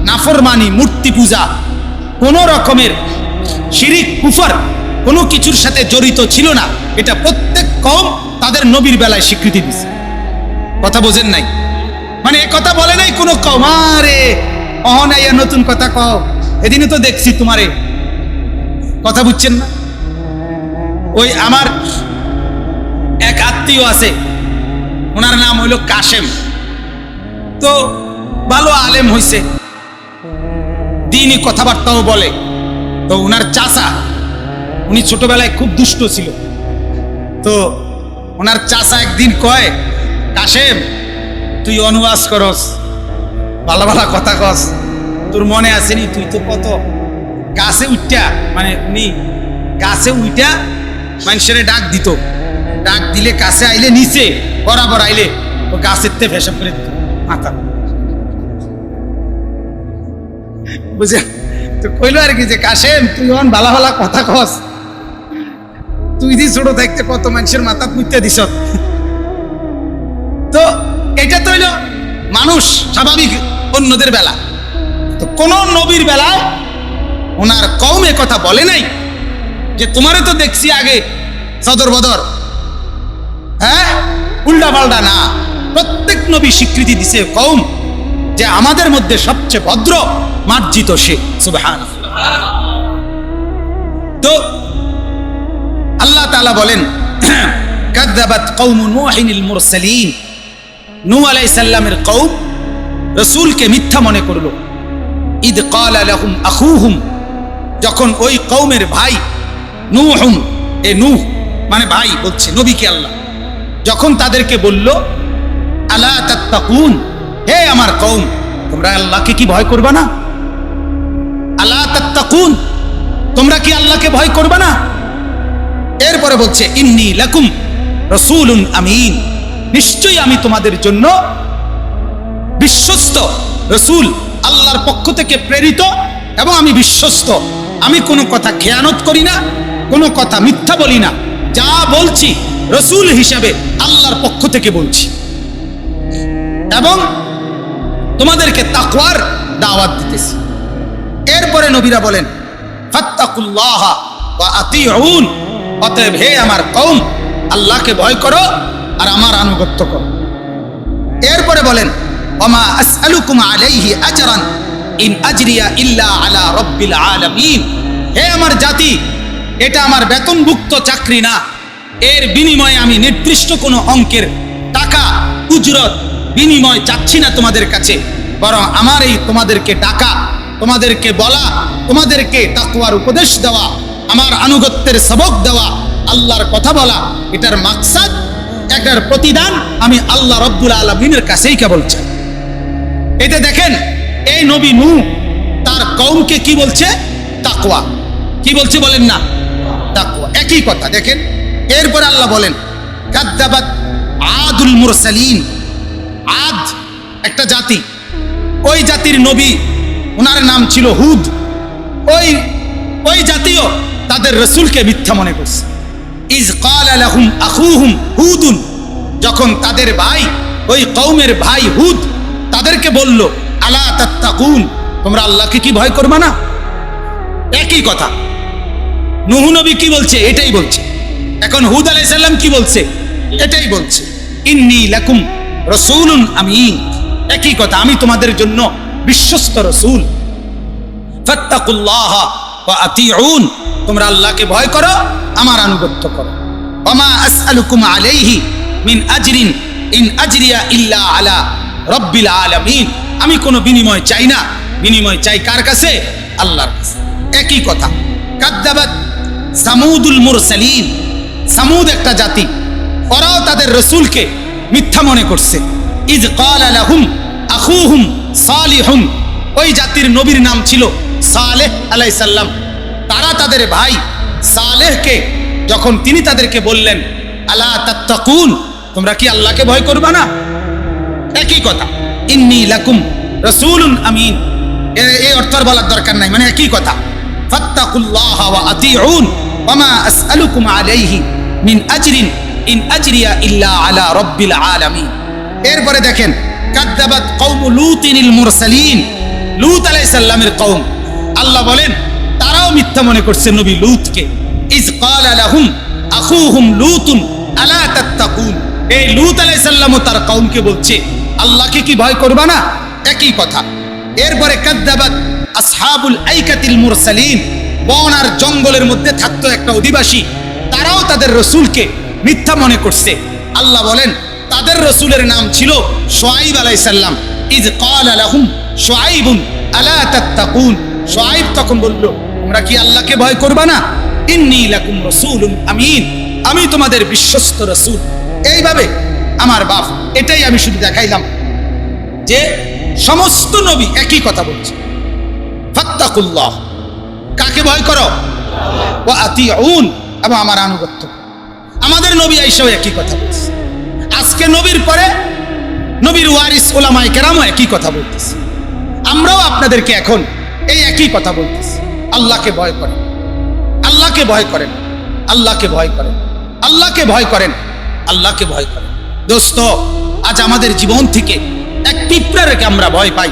নাফরমানি, মূর্তি পূজা, কোনো রকমের শিরিক, কুফর, কোনো কিছুর সাথে জড়িত ছিল না। এটা প্রত্যেক কওম তাদের নবীর বেলায় স্বীকৃতি দিছে। কথা বোঝেন নাই? মানে এ কথা বলে নাই কোনো কওম, আরে অহনাইয়া নতুন কথা কও, এদিনে তো দেখছি তোমারে। কথা বুঝছেন না? ওই আমার এক আত্মীয় আছে, ওনার নাম হইল কাশেম। তো ভালো আলেম হইছে, দ্বীনি কথাবার্তাও বলে। তো ওনার চাচা, উনি ছোটবেলায় খুব দুষ্ট ছিল। তো ওনার চাচা একদিন কয়, কাশেম তুই অনুবাদ করস, ভালো ভালো কথা কস, তোর মনে আসেনি তুই তো কত গাছে উঠা, মানে উনি গাছে উঠা মানুষের ডাক দিত, ডাক দিলে কাছে আইলে নিচে বরাবর আইলে ও গাছের তে ভেসে করে দিত মাথা। বুঝে তো কইলো আর কি যে, কাশেম তুই অন ভালা ভালা কথা কস, তুই দি ছোট থাকতে কত মানুষের মাথা পুঁতে দিস। তো এটা তো হইল মানুষ স্বাভাবিক অন্যদের বেলা। তো কোন নবীর বেলায় ওনার কওমে কথা বলে নাই যে তোমারে তো দেখছি আগে সদর বদর, হ্যাঁ উল্টা পাল্টা না। প্রত্যেক নবী স্বীকৃতি দিছে কওম যে আমাদের মধ্যে সবচেয়ে ভদ্র, মার্জিত সে। সুবহানাল্লাহ। তো আল্লাহ তাআলা বলেন, কাযযাবাত কওমু নূহিনিল মুরসালিন, নূহ আলাইহিস সালামের কওম রাসূলকে মিথ্যা মনে করলো। ইদ ক্বালা লাহুম আখুহুম, যখন ওই কওমের ভাই নূহুম, এ নূহ মানে ভাই বলছে নবীকে আল্লাহ, যখন তাদেরকে বলল, আলা তাত্তাকুন, হে আমার কওম তোমরা আল্লাহকে কি ভয় করবা না? আলা তাত্তাকুন, তোমরা কি আল্লাহকে ভয় করবা না? এরপরে বলছে, ইন্নী লাকুম রাসূলুন আমিন, নিশ্চয়ই আমি তোমাদের জন্য বিশ্বস্ত রাসূল, আল্লাহর পক্ষ থেকে প্রেরিত, এবং আমি বিশ্বস্ত। আমি কোনো কথা খেয়ানত করি না, কোনো কথা মিথ্যা বলি না। যা বলছি রাসূল হিসাবে আল্লাহর পক্ষ থেকে বলছি, এবং তোমাদেরকে তাকওয়ার দাওয়াত দিতেছি। এরপরে নবীরা বলেন, ফাত্তাকুল্লাহ ওয়া আতিউন, অতএব হে আমার কওম আল্লাহকে ভয় করো আর আমার আনুগত্য করো। এরপরে বলেন, ওমা আসআলুকুম আলাইহি আজরান ইন আজরিয়া ইল্লা আলা রাব্বিল আলামিন, হে আমার জাতি এটা আমার বেতনভুক্ত চাকরি না, এর বিনিময়ে আমি নির্দিষ্ট কোনো অঙ্কের টাকা উজরত বিনিময় চাচ্ছি না তোমাদের কাছে। বরং আমার এই তোমাদেরকে ডাকা, তোমাদেরকে বলা, তোমাদেরকে তাকওয়ার উপদেশ দেওয়া, আমার আনুগত্যের সবক দেওয়া, আল্লাহর কথা বলা, এটার মাকসাদ, এটার প্রতিদান আমি আল্লাহ রব্বুল আলামিনের কাছেই কেবল চাই। এতে দেখেন এই নবী নূহ তার কওমকে কি বলছে? তাকওয়া। কি বলছে বলেন না? তাকওয়া। একই কথা দেখেন। এরপর আল্লাহ বলেন কাযযাবাত আদুল মুরসালিন। আদ একটা জাতি, ওই জাতির নবী ওনার নাম ছিল হুদ। ওই জাতীয় তাদের রাসূলকে মিথ্যা মনে করছে। ইজ ক্বালা লাহুম আখুহুম হুদুন, যখন তাদের ভাই, ওই কওমের ভাই হুদ তাদেরকে বলল আলা তাত্তাকুন, তোমরা আল্লাহকে কি ভয় করবে না? একই কথা। নূহ নবী কি বলছে? এটাই বলছে। এখন হুদ আলাইহিস সালাম কি বলছে? এটাই বলছে। ইন্নী লাকুম রাসূলুন আমিন। একই কথা, আমি তোমাদের জন্য বিশ্বস্ত রাসূল। ফাত্তাকুল্লাহ ওয়া আতিউন, তোমরা আল্লাহকে ভয় করো, আমার আনুগত্য করো। ওমা আসআলুকুম আলাইহি মিন আজরিন ইন আজরিয়া ইল্লা আলা রাব্বিল আলামিন। আমি কোনো বিনিময় চাই না, বিনিময় চাই কার কাছে? আল্লাহর কাছে। একই কথা। কাযযাবাত সামুদুল মুরসালিন। সামুদ একটা জাতি, ওরাও তাদের রাসূলকে মিথ্যা মনে করছে। ইজ ক্বালা লাহুম আখুহুম সালিহুন, ওই জাতির নবীর নাম ছিল সালেহ আলাইহিস সালাম। তারা তাদের ভাই সালেহকে যখন তিনি তাদেরকে বললেন আলা তাত্তাকুন, তোমরা কি আল্লাহকে ভয় করবে না? একই কথা। ইন্নী লাকুম রাসূলুন আমিন, এই অর্থ বলার দরকার নাই, মানে একই কথা। ফাত্তাকুল্লাহ ওয়া আতিউন ওমা আসআলুকুম আলাইহি মিন আজরিন ইন আজরিয়া ইল্লা আলা রাব্বিল আলামিন। এরপরে দেখেন কাযযাবাত কওমু লূতিনিল মুরসালিন। লূত আলাইহিস সালামের কওম, আল্লাহ বলেন তারাও মিথ্যা মনে করছে নবী লূতকে। ইজ ক্বালা লাহুম আখুহুম লূতুন আলা তাত্তাকুন, এই লূত আলাইহিস সালামও তার কওমকে বলছে আল্লাহকে কি ভয় করবা না? একই কথা। এরপরে কাযযাবাত আসহাবুল আইকাতিল মুরসালিন। বন আর জঙ্গলের মধ্যে থাকতো একটা অধিবাসী, তারাও তাদের রাসূলকে মিথ্যা মনে করছে। আল্লাহ বলেন তাদের রাসূলের নাম ছিল শুআইব আলাইহিস সালাম। ইজ ক্বালা লাহুম শুআইবুন আলা তাত্তাকুন, শুআইব তখন বলল তোমরা কি আল্লাহকে ভয় করবা না? ইন্নী লাকুম রাসূলুন আমিন, আমি তোমাদের বিশ্বস্ত রাসূল। এইভাবে আমার বাপ, এটাই আমি শুধু দেখাইলাম যে সমস্ত নবী একই কথা বলছে। ফাত্তাকুল্লাহ, কাকে ভয় করো? ওয়া আতিউন, এবং আমার আনুগত্য। আমাদের নবী আইসাও একই কথা বলছে। আজকে নবীর পরে নবীর ওয়ারিস উলামায়ে কেরামও একই কথা বলতেছে। আমরাও আপনাদেরকে এখন এই একই কথা বলতেছি, আল্লাহকে ভয় করেন, আল্লাহকে ভয় করেন, আল্লাহকে ভয় করেন, আল্লাহকে ভয় করেন, আল্লাহকে ভয় করেন। দোস্ত, আজ আমাদের জীবন থেকে এক পিঁপড়াকে আমরা ভয় পাই।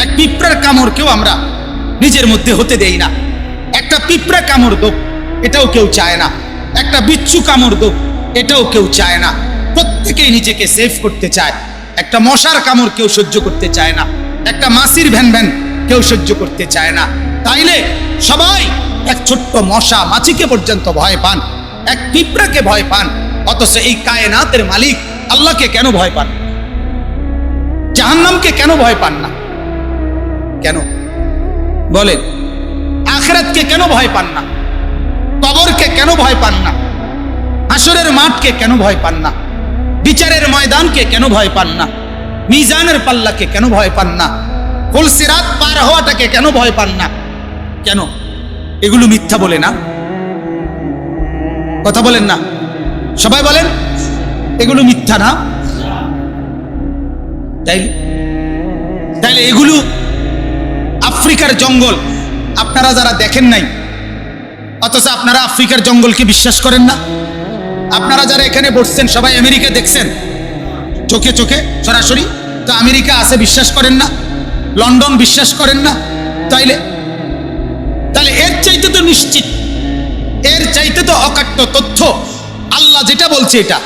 এক পিঁপড়ার কামড়কেও আমরা নিজের মধ্যে হতে দেই না। একটা পিঁপড়া কামড় দোক, এটাও কেউ চায় না। একটা বিচ্ছু কামড় দোক, এটাও কেউ চায় না। প্রত্যেকেই নিজেকে সেফ করতে চায়। একটা মশার কামড় কেউ সহ্য করতে চায় না। একটা মাছির ভ্যান ভ্যান কেউ সহ্য করতে চায় না। তাইলে সবাই এক ছোট্ট মশা মাছিকে পর্যন্ত ভয় পান, এক পিঁপড়াকে ভয় পান। অথচ এই কায়নাতের মালিক আল্লাহকে কেন ভয় পান? জাহান্নামকে কেন ভয় পান না? কেন বলেন? আখিরাতকে কেন ভয় পান না? কবরকে কেন ভয় পান না? হাসরের মাঠকে কেন ভয় পান না? বিচারের ময়দানকে কেন ভয় পান না? মিজানের পাল্লাকে কেন ভয় পান না? ফুল সিরাত পার হওয়াটাকে কেন ভয় পান না? কেন? এগুলো মিথ্যা বলে না? কথা বলেন না, সবাই বলেন এগুলো মিথ্যা না? তাইলে এগুলো আফ্রিকার জঙ্গল আপনারা যারা দেখেন নাই, অথচ আপনারা আফ্রিকার জঙ্গলকে বিশ্বাস করেন না। আপনারা যারা এখানে বসছেন সবাই আমেরিকা দেখছেন চোখে চোখে সরাসরি, তো আমেরিকা আছে বিশ্বাস করেন না? লন্ডন বিশ্বাস করেন না? তাহলে এর চাইতে তো নিশ্চিত, এর চাইতে তো অকাট্য তথ্য, আল্লাহ যেটা বলছে এটা,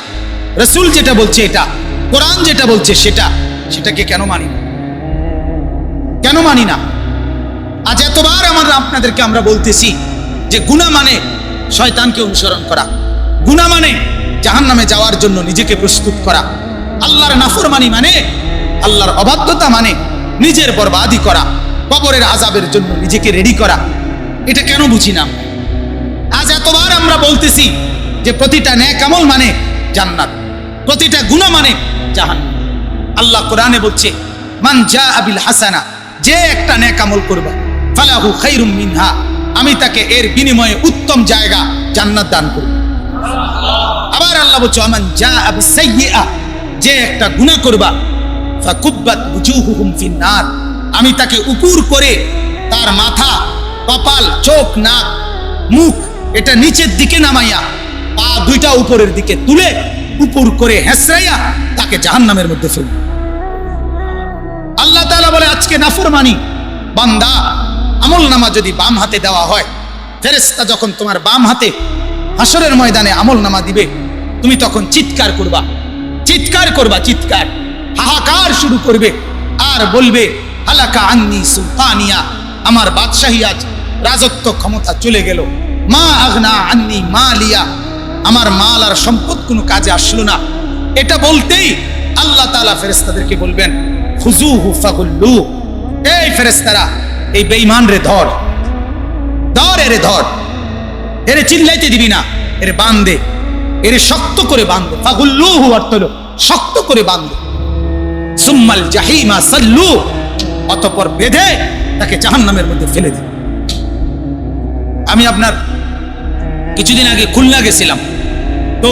রাসূল যেটা বলছে এটা, কোরআন যেটা বলছে সেটাকে কেন মানি না? কেন মানি না? আজ এতবার আপনাদেরকে আমরা বলতেছি যে গুনাহ মানে শয়তানকে অনুসরণ করা, গুনাহ মানে জাহান্নামে যাওয়ার জন্য নিজেকে প্রস্তুত করা, আল্লাহর নাফরমানি মানে, আল্লাহর অবাধ্যতা মানে নিজের বরবাদি করা, কবরের আযাবের জন্য নিজেকে রেডি করা, এটা কেন বুঝি না? আজ এতবার আমরা বলতেছি যে প্রতিটা নেক আমল মানে জান্নাত, প্রতিটা গুনাহ মানে জাহান্নাম। আল্লাহ কোরআনে বলছে, মান জাআ বিল হাসানা, যে একটা নেক আমল করবে, ফালাহু খায়রুম মিনহা, আমি তাকে এর বিনিময়ে উত্তম জায়গা জান্নাত দান করব। আবার আল্লাহ বলছে, মান জাআ বিসাইয়্যিআ, যে একটা গুনাহ করবা, ফাকুব্বাত বুজুহুহুম ফিন্নার, আমি তাকে উপর করে তার মাথা, কপাল, চোখ, নাক, মুখ এটা নিচের দিকে নামাইয়া পা দুইটা উপরের দিকে তুলে উপর করে হেসরাইয়া তাকে জাহান্নামের মধ্যে ফেলবে। আল্লাহ তাআলা বলে, আজকে নাফরমানি বান্দা, আমল নামা যদি বাম হাতে দেওয়া হয়, ফেরেশতা যখন তোমার বাম হাতে হাসরের ময়দানে আমল নামা দিবে, তুমি তখন চিৎকার করবা, চিৎকার করবা, চিৎকার, হাহাকার শুরু করবে আর বলবে, হালাকা আন্নি সুলতানিয়া, আমার বাদশাহী আজ, রাজত্ব ক্ষমতা চলে গেল। মা আগনা আন্নি মালিয়া, আমার মাল আর সম্পদ কোনো কাজে আসলো না। এটা বলতেই আল্লাহ তাআলা ফেরেশতাদেরকে বলবেন, খুজুহু ফাগুল্লু, এই ফেরেশতারা এই বেঈমান রে ধর, ধর, এরে ধর, এরে চিল্লাইতে দিবি না, এরে বাঁধে, এরে শক্ত করে বাঁধে। ফাগুল্লুহু অর্থ হলো শক্ত করে বাঁধে। সুম্মাল জাহিমা সাল্লু, অতঃপর বেঁধে তাকে জাহান্নামের মধ্যে ফেলে দিন। আমি আপনার কিছুদিন আগে খুলনা গেছিলাম, তো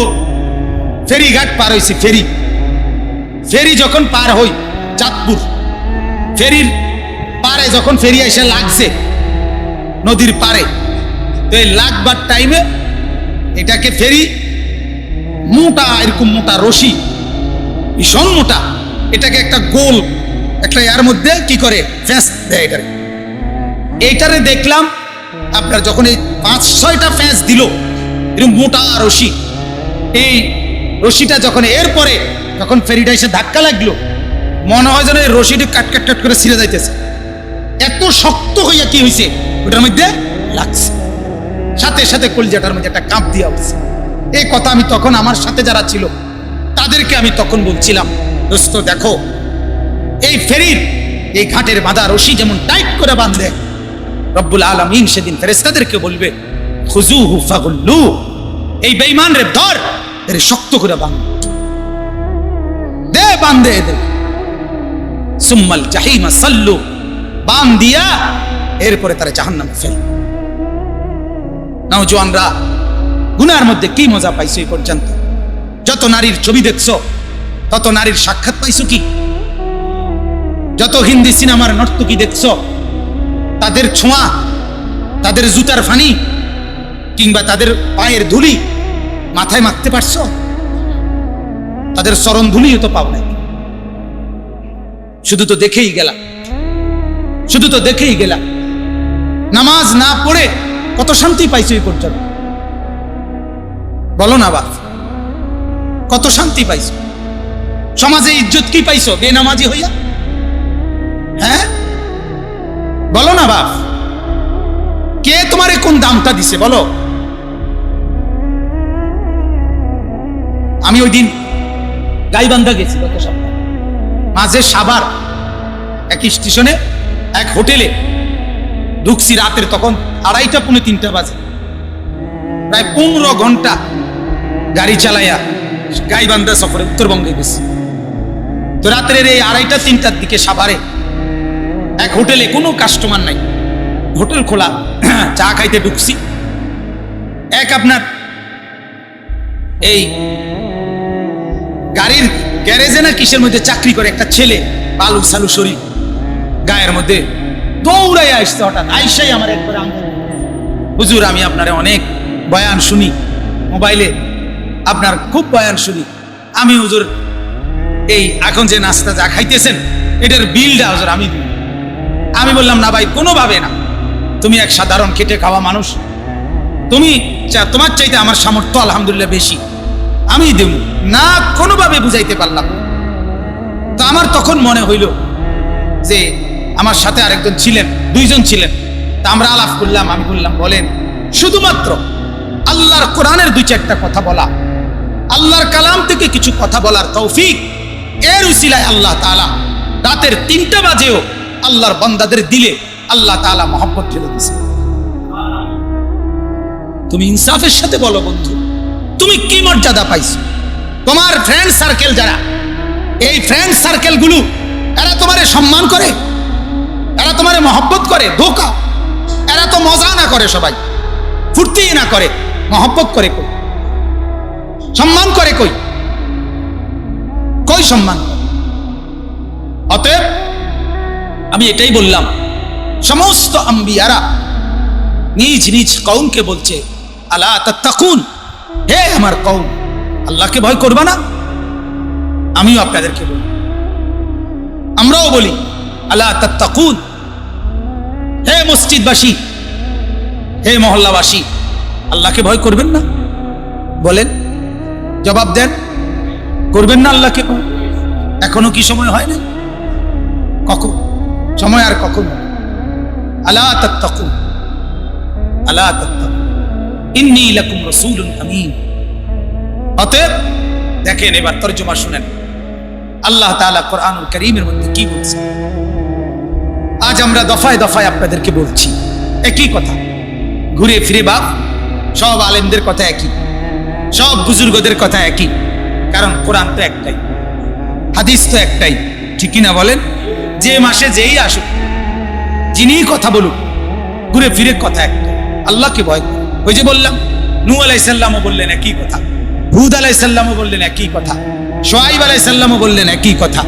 ফেরিঘাট পার হয়েছি, ফেরি যখন পার হই চাঁদপুর, ফেরির পারে যখন ফেরি এসে লাগছে নদীর পারে, তো এই লাগবার টাইমে এটাকে ফেরি মোটা, এরকম মোটা রশি, ভীষণ মোটা, এটাকে একটা গোল একটা এর মধ্যে কি করে ফ্যাঁস দেয়, এইটারে দেখলাম আপনার যখন এই 5-6টা ফ্যাঁস দিল, এরকম মোটা রশি, এই রশিটা যখন এরপরে যখন ফেরিটা এসে ধাক্কা লাগলো, মনে হয় যেন এই রশিটি কাট কাট কাট করে ছিঁড়ে যাইতেছে, এত শক্ত হইয়া কি হয়েছে ওটার মধ্যে লাগছে, সাথে সাথে কলিজাটার মধ্যে একটা কাঁপ দিয়া উঠছে। এই কথা আমি তখন আমার সাথে যারা ছিল তাদেরকে আমি তখন বলছিলাম, দোস্ত দেখো, এই ফেরির এই ঘাটের বাঁধা রশি যেমন টাইট করে বাঁধে, রব্বুল আলামিন সেদিন ফেরেশতাদেরকে বলবে, খুজুহু ফাগুল্লু, এই বেঈমান রে ধর, এর শক্ত করে বাঁধ দে, বাঁধে এদের। সুম্মাল জাহিমা সাল্লু, বাঁধ দিয়া এরপরে তারা জাহান্নামে ফেল। নওজোয়ানরা গুনার মধ্যে কি মজা পাইছো এই পর্যন্ত? যত নারীর ছবি দেখছো তত নারীর সাক্ষাৎ পাইছো কি? যত হিন্দি সিনেমার নর্তকী দেখছো, তাদের ছোঁয়া, তাদের জুতার ফানি কিংবা তাদের পায়ের ধুলি মাথায় মাখতে পারছো? তাদের চরণ ধুলিও তো পাও নাই, শুধু তো দেখেই গেলাম, শুধু তো দেখেই গেলাম। নামাজ না পড়ে কত শান্তি পাইছো এই পর্যন্ত? বলো না বাপ, কত শান্তি পাইছো? সমাজে ইজ্জত কি পাইছো বেনামাজি হইয়া? হ্যাঁ বলো না বাপ, কে তোমার কোন দামটা দিছে বলো? আমি ওই দিন গাইবান্ধা গেছি গত সপ্তাহে, মাঝে সাভার এক স্টেশনে এক হোটেলে ঢুকছি রাতের, তখন 2:30-3টা বাজে, প্রায় 15 ঘন্টা গাড়ি চালাইয়া গাইবান্ধা সফরে উত্তরবঙ্গে গেছি। তো রাত্রের এই 2:30-3টার দিকে সাভারে এক হোটেলে কোনো কাস্টমার নাই, হোটেল খোলা, চা খাইতে ঢুকছি। এক আপনার এই গাড়ির গ্যারেজে না কিসের মধ্যে চাকরি করে একটা ছেলে, বালু সালু শরীর, গায়ের মধ্যে দৌড়াই আসছে। হঠাৎ আইসাই আমার একবার, হুজুর আমি আপনারে অনেক বয়ান শুনি, মোবাইলে আপনার খুব বয়ান শুনি, আমি হুজুর এই এখন যে নাস্তা যা খাইতেছেন এটার বিলটা হুজুর আমি দিই। আমি বললাম, না ভাই, কোনোভাবে না, তুমি এক সাধারণ খেটে খাওয়া মানুষ, তুমি তোমার চাইতে আমার সামর্থ্য আলহামদুলিল্লাহ বেশি, আমি দেব না, কোনোভাবে বুঝাইতে পারলাম। তো আমার তখন মনে হইল যে আমার সাথে আরেকজন ছিলেন, 2জন ছিলেন, তা আমরা আলাপ করলাম। আমি বললাম, বলেন, শুধুমাত্র আল্লাহর কোরআনের 2-4টা কথা বলা, আল্লাহর কালাম থেকে কিছু কথা বলার তৌফিক, এর উসিলায় আল্লাহ তাআলা রাতের 3টা বাজেও আল্লাহর বান্দাদের দিলে আল্লাহ তাআলা মহব্বত ঢেলে দিয়েছে। তুমি ইনসাফের সাথে বলো বন্ধু, তুমি কি মর্যাদা পাইছো? তোমার ফ্রেন্ড সার্কেল যারা, এই ফ্রেন্ড সার্কেল গুলো এরা তোমারে সম্মান করে, এরা তোমারে মহব্বত করে? ধোঁকা। এরা তো মজা না করে, সবাই ফুর্তি না করে, মহব্বত করে কই? সম্মান করে কই? কই সম্মান? অতএব আমি এটাই বললাম, সমস্ত আম্বিয়ারা নিজ নিজ কওমকে বলছে আলা তাত্তাকুন, হে আমার কওম, আল্লাহকে ভয় করবা না? আমিও আপনাদেরকে বলি, আমরাও বলি আলা তাত্তাকুন, হে মসজিদবাসী, হে মহল্লাবাসী, আল্লাহকে ভয় করবেন না? বলেন, জবাব দেন, করবেন না আল্লাহকে ভয়? এখনো কি সময় হয় না? কখন সময়? আর কখন? আলা তাত্তাকুন, আলা তাত্তাকুন ইন্নী লাকুম রাসূলুন আমিন। অতএব দেখেন, এবার তরজমা শুনেন আল্লাহ তাআলা কোরআনুল কারীমের মধ্যে কি বলছে। আজ আমরা দফায় দফায় আপনাদেরকে বলছি একই কথা, ঘুরে ফিরে বাপ সব আলেমদের কথা একই, সব বুজুর্গদের কথা একই, কারণ কোরআন তো একটাই, হাদিস তো একটাই, ঠিক না বলেন? যে মাসে যেই আসুক, যিনি কথা বলুক, ঘুরে ফিরে কথা একটা, আল্লাহকে ভয় করো। ওই যে বললাম, নূহ আলাইহিস সালামও বললেন একই কথা, হুদ আলাইহিস সালামও বললেন একই কথা, শুআয়ব আলাইহিস সালামও বললেন একই কথা,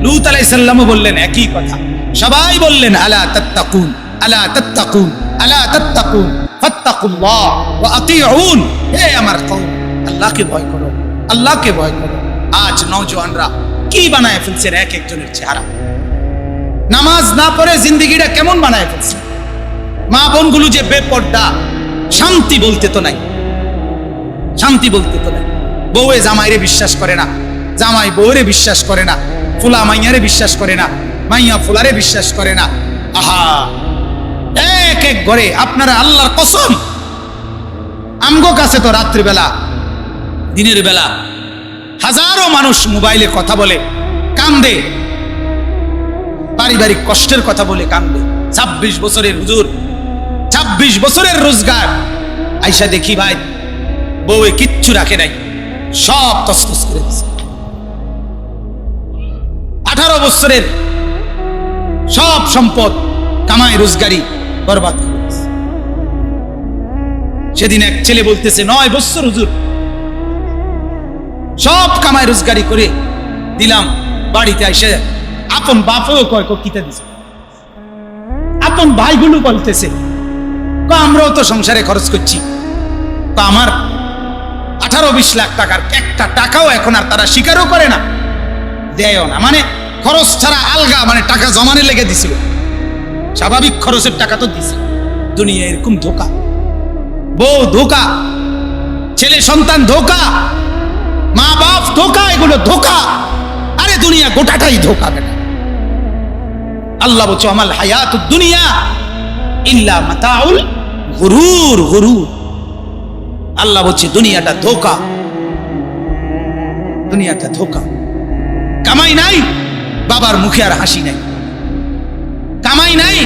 লূত আলাইহিস সালামও বললেন একই কথা। সবাই বললেন আলা তাত্তাকুন, আলা তাত্তাকুন, আলা তাত্তাকুন ফাত্তাকুল্লাহ ওয়া আতিউন, হে আমার কওম, আল্লাহকে ভয় করো, আল্লাহকে ভয় করো। আজ নওজওয়ানরা কি বানায় ফেলছেন এক একজনের চেহারা। নামাজ না পড়ে জিন্দেগিটা কেমন বানায় ফেলছে। মা বোনগুলো যে বেপরদা, শান্তি বলতে তো নাই, শান্তি বলতে তো নাই। বউয়ে জামাইরে বিশ্বাস করে না, জামাই বউরে বিশ্বাস করে না, ফুলা মাইয়ারে বিশ্বাস করে না, মাইয়া ফুলারে বিশ্বাস করে না। আহা, এক এক ঘরে আপনারা আল্লাহর কসম, আমগো কাছে তো রাত্রিবেলা, দিনের বেলা হাজারো মানুষ মোবাইলে কথা বলে কান্দে, পারিবারিক কষ্টের কথা বলে কান্দে। 26 বছরের হুজুর, 26 বছরের রোজগার, আইসা দেখি ভাই বউয়ে কিচ্ছু রাখে নাই, সব তসতস করে দিছে। 18 বছরের সব সম্পদ কামাই রোজগারি বরবাদ করে দিছে। সেদিন এক ছেলে বলতেছে 9 বছর হুজুর সব কামাই রোজগারি করে দিলাম, বাড়িতে আইসে আপন বাপও কয় কিতা দিছে, আপন ভাইগুলো বলতেছে আমরাও তো সংসারে খরচ করছি, তো আমার 18-20 লাখ টাকার একটা টাকাও এখন আর তারা স্বীকারও করে না, দেয়ও না। মানে খরচ ছাড়া আলগা, মানে টাকা জমানে লেগে দিছিল, স্বাভাবিক খরচের টাকা তো দিছে। দুনিয়া এরকম ধোকা, বউ ধোকা, ছেলে সন্তান ধোকা, মা বাপ ধোকা, এগুলো ধোকা। আরে দুনিয়া গোটাটাই ধোকা বেটা। আল্লাহ বলছে আমাল হায়াতুদ দুনিয়া ইল্লা মাতাউল গুরুর, গুরুর। আল্লাহ বলছে দুনিয়াটা ধোকা, দুনিয়াটা ধোকা। কামাই নাই, বাবার মুখে আর হাসি নাই, কামাই নাই,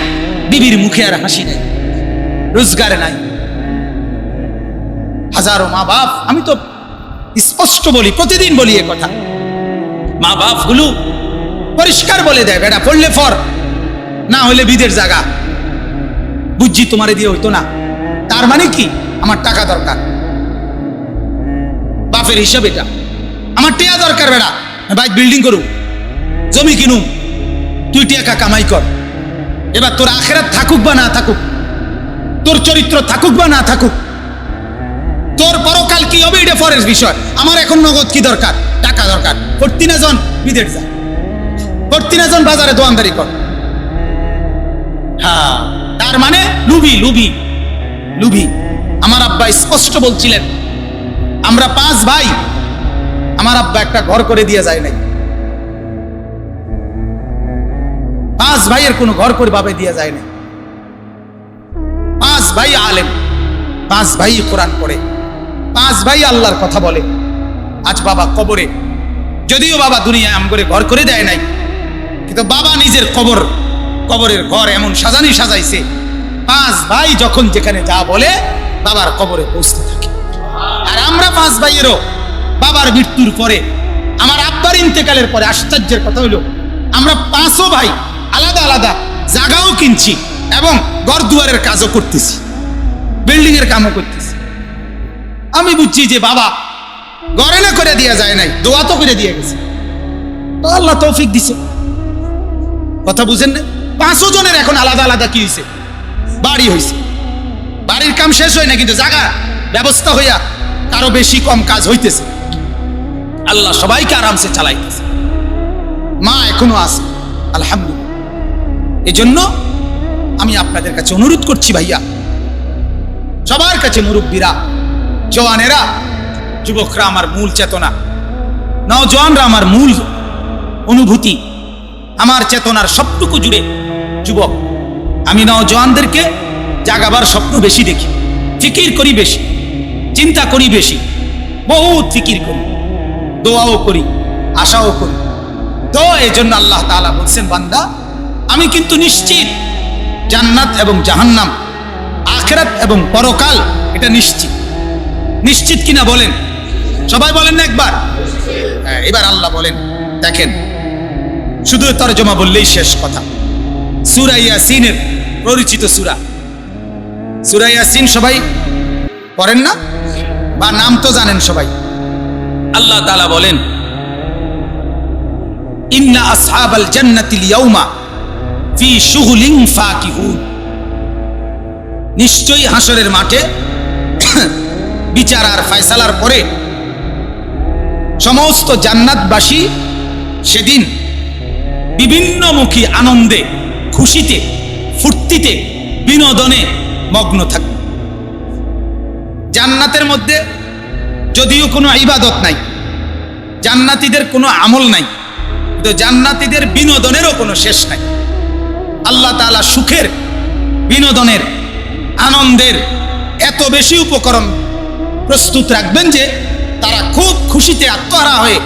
বিবির মুখে আর হাসি নাই, রোজগার নাই। হাজারো মা বাপ, আমি তো স্পষ্ট বলি, প্রতিদিন বলি এ কথা, মা বাপ গুলো পরিষ্কার বলে দেয় বেটা পড়লে ফর, না হলে বিদের জায়গা, বুঝছি তোমারে দিয়ে হইতো না। তার মানে কি? আমার টাকা দরকার, বাপের হিসাব এটা, আমার টিয়া দরকার বেটা, বাইক বিল্ডিং করুক, জমি কিনুম, তুই টিয়া কামাই কর। এবার তোর আখেরাত থাকুক বা না থাকুক, তোর চরিত্র থাকুক বা না থাকুক, তোর পরকাল কি হবে এটা পরের বিষয়। আমার এখন নগদ কি দরকার? টাকা দরকার। প্রতি না জন বিদেশ যা, প্রতি না জন বাজারে দোয়ানদারি কর। হ্যাঁ, তার মানে লুবি, লুবি, লুবি। আমার আব্বা স্পষ্ট বলছিলেন, আমরা 5 ভাই, আমার আব্বা একটা ঘর করে দিয়ে যায় নাই। 5 ভাইয়ের কোনো ঘর করে বাবে দিয়ে যায় নাই। 5 ভাই আলেম, 5 ভাই কোরআন পড়ে, 5 ভাই আল্লাহর কথা বলে। আজ বাবা কবরে, যদিও বাবা দুনিয়ায় আম করে ঘর করে দেয় নাই, কিন্তু বাবা নিজের কবরের ঘর এমন সাজাইছে, 5 ভাই যখন যেখানে যা বলে বাবার কবরে পৌঁছতে থাকে। আর আমরা 5 ভাইয়েরও বাবার মৃত্যুর পরে, আমার আব্বার ইন্তেকালের পরে আশ্চর্যের কথা হলো আমরা 5ও ভাই আলাদা আলাদা জায়গাও কিনছি এবং ঘর দুয়ারের কাজও করতেছি, বিল্ডিং এর কামও করতেছি। আমি বুঝছি যে বাবা ঘরে না করে দিয়া যায় নাই, দোয়া তো করে দিয়ে গেছে, তো আল্লাহ তৌফিক দিছে। কথা বুঝেন না? 5 জনের এখন আলাদা আলাদা কি হয়েছে, বাড়ি হয়েছে। বাড়ির কাম শেষ হয় না, কিন্তু জায়গা ব্যবস্থা হইয়া কারো বেশি কম কাজ হইতেছে। আল্লাহ সবাইকে আরামসে চালাইতেছে। মা এখনো আছে, আলহামদুলিল্লাহ। এই জন্য আমি আপনাদের কাছে অনুরোধ করছি ভাইয়া, সবার কাছে, মুরব্বীরা, জওয়ানেরা, যুবকরা আমার মূল চেতনা, নওজওয়ানরা আমার মূল অনুভূতি, আমার চেতনার সবটুকু জুড়ে যুবক। আমি নওজওয়ানদেরকে জাগাবার স্বপ্ন বেশি দেখি, ফিকির করি বেশি, চিন্তা করি বেশি, বহুত ফিকির করি, দোয়াও করি, আশাও করি। তো এই জন্য আল্লাহ তাআলা বলছেন, বান্দা আমি কিন্তু নিশ্চিত জান্নাত এবং জাহান্নাম, আখিরাত এবং পরকাল, এটা নিশ্চিত। নিশ্চিত কিনা বলেন, সবাই বলেন না একবার। এবার আল্লাহ বলেন, দেখেন, শুধু তরজমা বললেই শেষ কথা। সূরা ইয়াসিনের পরিচিত সূরা, সূরা ইয়াসিন সবাই পড়েন না, বা নাম তো জানেন সবাই। আল্লাহ তাআলা বলেন, ইন্না আসহাবাল জান্নাতিল ইয়াউমা ফি শুগলিন ফাকিহুন। নিশ্চয়ই হাসরের মাঠে বিচার আর ফয়সালার পরে সমস্ত জান্নাতবাসী সেদিন বিভিন্নমুখী আনন্দে, খুশিতে, ফুর্তিতে, বিনোদনে মগ্ন থাকবে। জান্নাতের মধ্যে যদিও কোনো ইবাদত নাই, জান্নাতীদের কোনো আমল নাই, কিন্তু জান্নাতীদের বিনোদনেরও কোনো শেষ নাই। আল্লাহ তাআলা সুখের, বিনোদনের, আনন্দের এত বেশি উপকরণ প্রস্তুত রাখবেন যে তারা খুব খুশিতে আত্মহারা হয়ে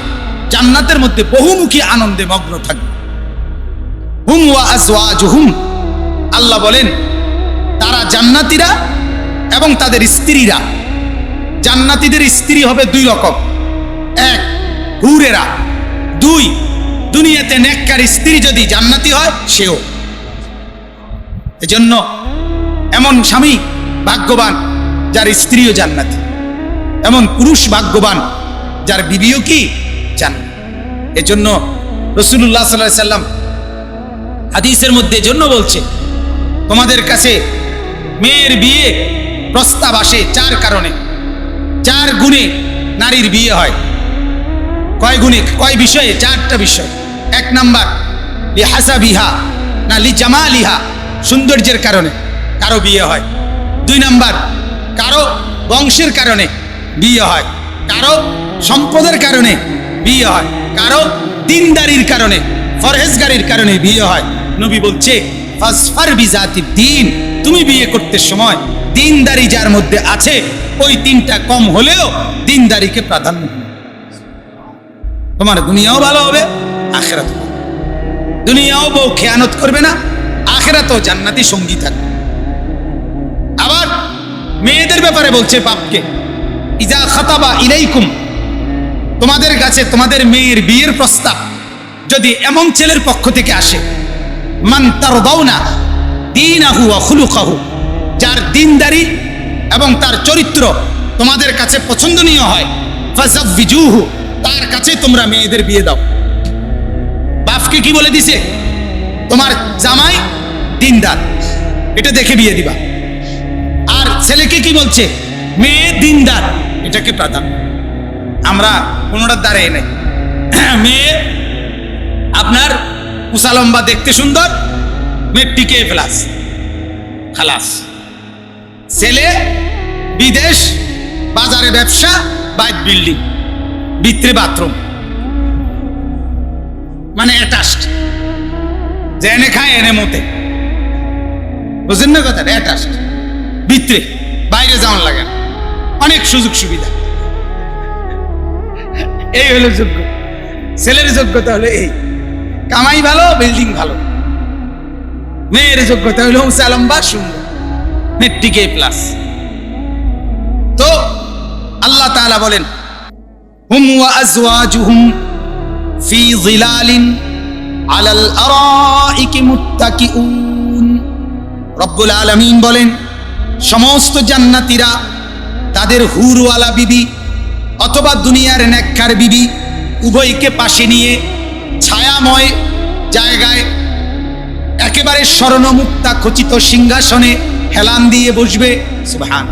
জান্নাতের মধ্যে বহুমুখী আনন্দে মগ্ন থাকবে। হুম ওয়া আজওয়াজুহুম, আল্লাহ বলেন তারা জান্নাতীরা এবং তাদের স্ত্রীরা। জান্নাতীদের স্ত্রী হবে 2 রকম, 1 হুরেরা, 2 দুনিয়াতে নেককার স্ত্রী যদি জান্নাতি হয় সেও। এজন্য এমন স্বামী ভাগ্যবান যার স্ত্রীও জান্নাতি, এমন পুরুষ ভাগ্যবান যার বিবিও কি জান্নাত। এজন্য রাসূলুল্লাহ সাল্লাল্লাহু আলাইহি সাল্লাম হাদিসের মধ্যে জন্য বলছে, তোমাদের কাছে মেয়ের বিয়ে প্রস্তাব আসে 4 কারণে, 4 গুণে নারীর বিয়ে হয়। কয় গুণে, কয় বিষয়ে? 4টা বিষয়। 1 নাম্বার লিহাসাবিহা, না লিজামালিহা, সৌন্দর্যের কারণে কারো বিয়ে হয়। 2 নাম্বার কারো বংশের কারণে বিয়ে হয়, কারো সম্পদের কারণে বিয়ে হয়, কারো দিনদারির কারণে, ফরহেজগারির কারণে বিয়ে হয়। নবী বলছে, ফাসফার বিজাতিদ দ্বীন, তুমি বিয়ে করতে সময় দিনদারি যার মধ্যে আছে, ওই 3টা কম হলেও দিনদারিকে প্রাধান্য দিবে। তোমার দুনিয়াও ভালো হবে, আখিরাত। দুনিয়াও বউ খেয়ানত করবে না, আখিরাতেও জান্নাতি সঙ্গী থাকবে। আবার মেয়েদের ব্যাপারে বলছে বাপকে, ইজা খাতাবা ইলাইকুম, তোমাদের কাছে তোমাদের মেয়ের বিয়ের প্রস্তাব যদি এমন ছেলের পক্ষ থেকে আসে, মান তারদাউনা দীনাহু ওয়া খুলুকাহু, যার দিনদারি এবং তার চরিত্র তোমাদের কাছে পছন্দনীয় হয়, ফাযাওয়িজুহু, তার কাছে তোমরা মেয়েদের বিয়ে দাও। বাপকে কি বলে দিছে? তোমার জামাই দিনদার, এটা দেখে বিয়ে দিবা। আর ছেলেকে কি বলছে? মেয়ে দিনদার, এটাকে প্রাধান্য। আমরা কোনোটার দ্বারাই নাই। মেয়ে আপনার উঁচা লম্বা, দেখতে সুন্দর, মেট্রিকে প্লাস, খালাস। ছেলে বিদেশ, বাজারে ব্যবসা, বাইক বিল্ডিং, ভিতরে বাথরুম, মানে অ্যাটাচড, যে এনে খায় এনে মতে, বুঝলেন না কথা? অ্যাটাচড, ভিতরে, বাইরে যাওয়ার লাগে না, অনেক সুযোগ সুবিধা। এই হলো যোগ্য, ছেলের যোগ্যতা হলো এই। কামাই ভালো, বিল্ডিং ভালো, মেয়ের যোগ্যতা হইল উঁচা লম্বা সুন্দর, মেট্রিক A+। তো আল্লাহ তাআলা বলেন হুম ওয়া আজওয়াজুহুম ফি যিলালিন আলাল আরাইকি মুত্তাকিউন। রব্বুল আলামিন বলেন সমস্ত জান্নাতীরা তাদের হুরওয়ালা বিবি অথবা দুনিয়ার নেককার বিবি উভয়কে পাশে নিয়ে ছায়াময় জায়গায় একেবারে স্বর্ণমুক্তা খচিত সিংহাসনে হেলান দিয়ে বসবে। সুবহান।